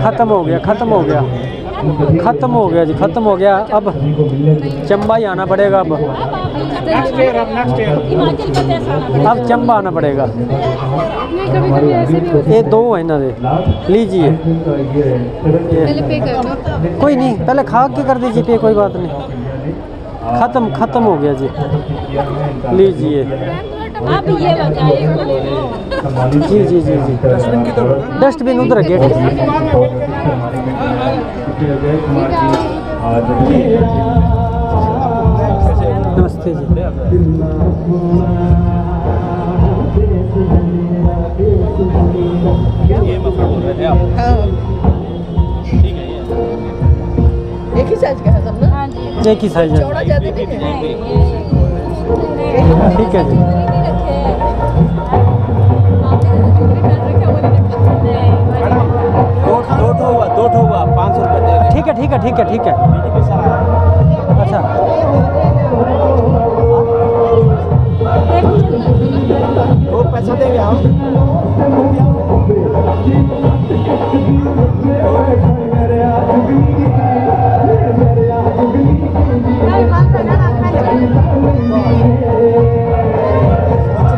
खत्म हो गया, खत्म हो गया, खत्म हो गया जी, खत्म हो गया। अब चंबा ही आना पड़ेगा। अब अब चंबा आना पड़ेगा। ये 2 है ना दे, लीजिए। कोई नहीं, पहले खा के कर दीजिए पे, कोई बात नहीं। खत्म खत्म हो गया जी, लीजिए। जी जी जी जी। डस्टबिन उधर गेट। नमस्ते जी। एक ही साइज का है सब ना? एक ही साइज है, चौड़ा ज्यादा नहीं है। ठीक है जी। दो ठो हुआ 500 रुपये। ठीक है ठीक है ठीक है ठीक है। अच्छा वो पैसा देंगे हम।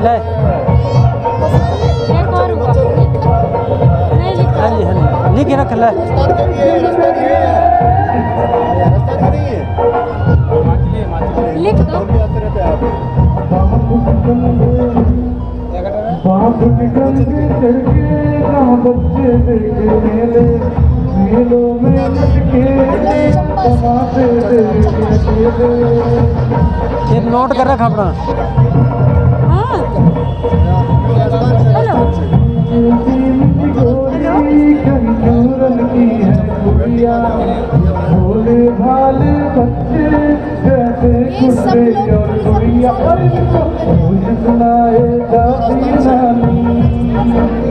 ले हाँ जी हाँ जी, लिख के रख ले। लिख दो। ये नोट कर रखा अपना।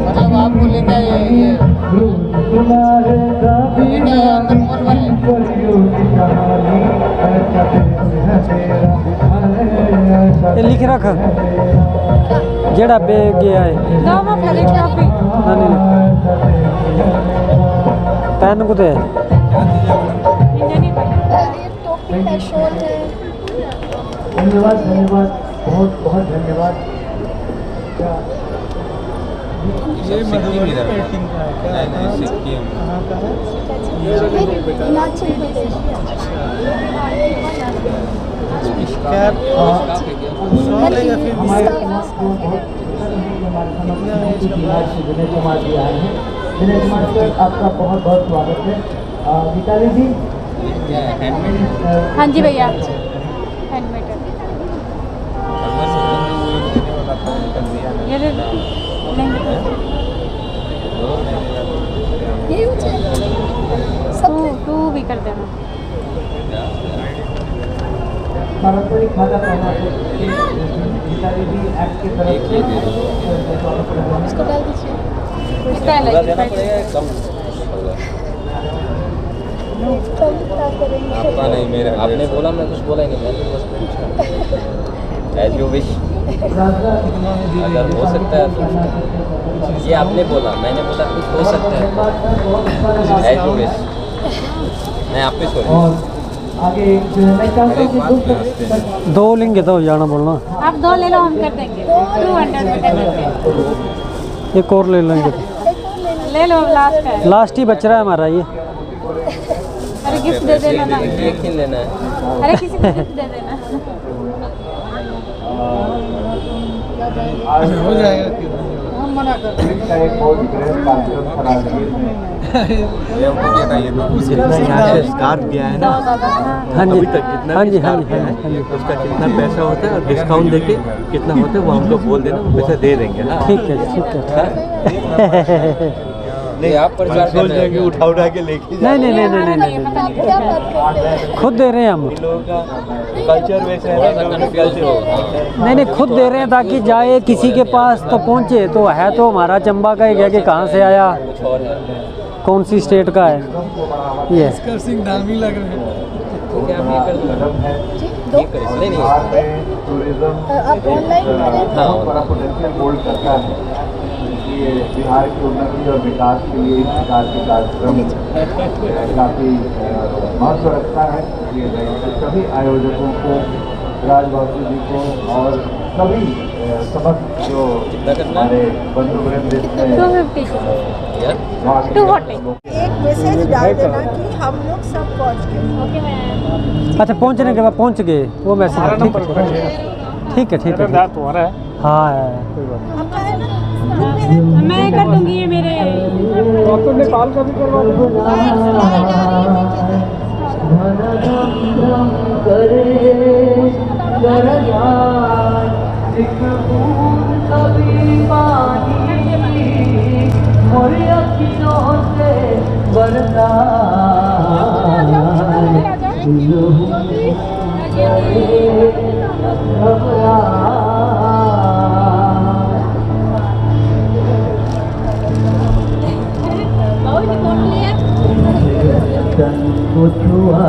मतलब आपको लेकर ये लिख रख जेड़ा बे गया है। नहीं पेन को दे। धन्यवाद धन्यवाद, बहुत बहुत धन्यवाद। ये मधुबनी पेंटिंग का है क्या? नहीं सिक्किम। कहाँ का है? हिमाचल प्रदेश। कैप शॉल है या फिर हमारे समाज को बहुत विनय कुमार जी आए हैं। विनय कुमार सर आपका बहुत बहुत स्वागत है। गीताली जी हाँ जी भैया, हैंडमेड है। ये ले लेंगे। कर देना। पारंपरिक खाना गीतारी भी एक्ट की तरफ से इसको डाल दीजिए। आपका नहीं मेरा, आपने बोला, मैं कुछ बोला ही नहीं, मैंने बस पूछा। एज यू विश, अगर हो सकता है तो ये आपने बोला, मैंने बोला कुछ हो सकता है, एज यू विश। मैं आप पे छोड़ आगे मैं चाहता हूँ कि 2 लेंगे तो जाना बोलना। आप 2 ले लो, हम कर देंगे 200 में कर देंगे। एक और ले लेंगे, ले लो, लास्ट है। लास्ट ही बच रहा है हमारा ये। अरे गिफ्ट दे देना ना, एक ही लेना है। अरे किसी को गिफ्ट दे देना। हो जाएगा, हम मना कर एक बहुत ग्रेट कार्यक्रम करा स्कार्फ दिया है ना, हाँ जी, अभी तक जितना हाँ जी, हाँ जी, स्कार्फ दिया हाँ जी, है, उसका कितना पैसा होता है और डिस्काउंट देके कितना होता है वो हमको बोल देना, वो पैसा दे देंगे। हाँ ठीक है, ठीक है। नहीं आप प्रचार कर रहे हैं, उठा उठा के लेके नहीं नहीं नहीं नहीं नहीं, खुद दे रहे हैं हम। कल्चर बेच रहे हैं, नहीं नहीं, खुद दे रहे हैं ताकि जाए किसी के पास तो पहुँचे। तो है तो हमारा चंबा का ही है कि कहाँ से आया, कौन सी स्टेट का है ये। सिंह नाम ही लग रहे हैं। आप ऑनलाइन बड़ा पोटेंशियल होल्ड करता है कि बिहार की उन्नति और विकास के लिए इस प्रकार के कार्यक्रम काफ़ी महत्व रखता है। सभी आयोजकों को, राजबाबू जी को और सभी समस्त जो हमारे बंधु वृंद इसमें एक मैसेज डाल देना कि हम लोग सब पहुंच गए। Okay ma'am. अच्छा, पहुँचने के बाद पहुँच गए वो मैसेज। ठीक है, ठीक है, ठीक है। हाँ है। मैं कर दूंगी, ये मेरे नेपाल का भी करवा को छुआ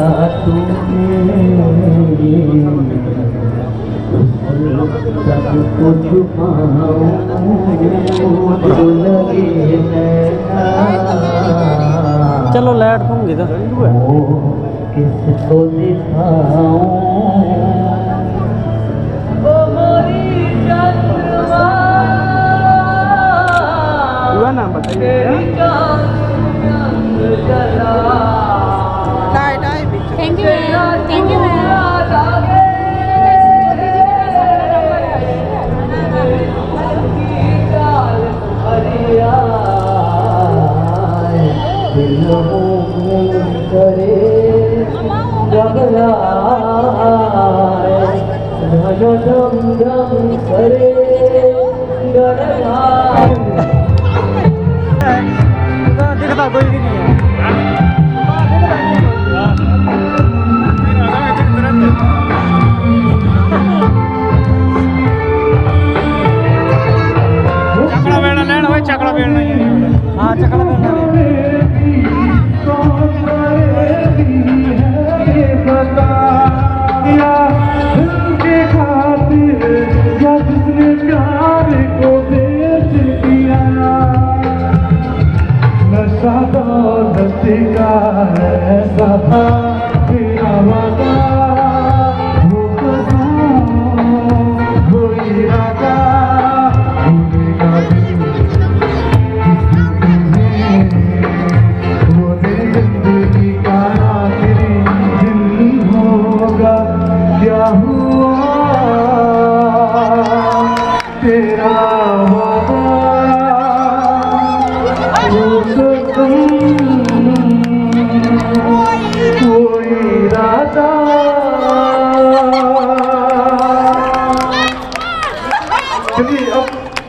सबको छुपाऊं तो लगे चलो लाइट दूंगी तो किसको दिखाऊं ओ मोरी चंद्रमा पूरा नाम बताइए। Thank you ma'am, thank you ma'am. दिखता कोई भी नहीं है। चकड़ा बेड़ा लेना भाई, चकड़ा बेड़ा नहीं है। हाँ, चकड़ा बेड़ा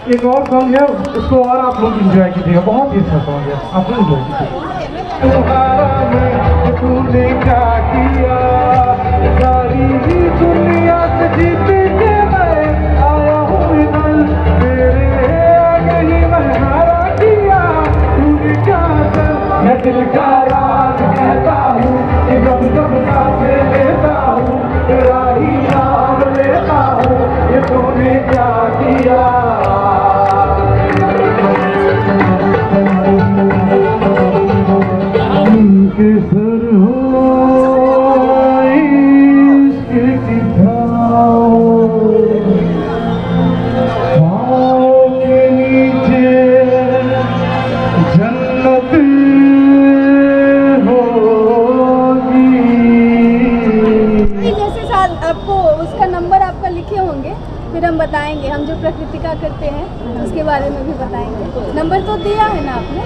एक और सॉन्ग है, उसको और आप लोग एंजॉय कीजिएगा। बहुत ही अच्छा सॉन्ग है, आप लोग एंजॉय कीजिएगा। जैसे साल आपको उसका नंबर आपका लिखे होंगे, फिर हम बताएंगे, हम जो प्रकृति का करते हैं उसके बारे में भी बताएंगे। नंबर तो दिया है ना आपने,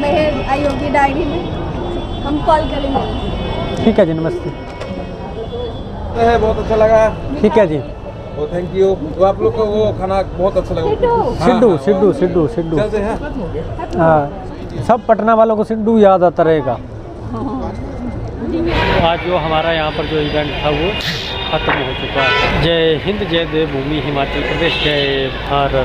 मेहर आई होगी डायरी में, हम कॉल करेंगे। ठीक है जी, नमस्ते। बहुत अच्छा लगा। ठीक है जी, थैंक यू। तो आप लोग को वो खाना बहुत अच्छा लगा। सिड्डू सिड्डू सिड्डू सिड्डू। हाँ, सब पटना वालों को सिड्डू याद आता रहेगा। आज जो हमारा यहाँ पर जो इवेंट था वो ख़त्म हो चुका है। जय हिंद, जय देवभूमि हिमाचल प्रदेश, जय भारत।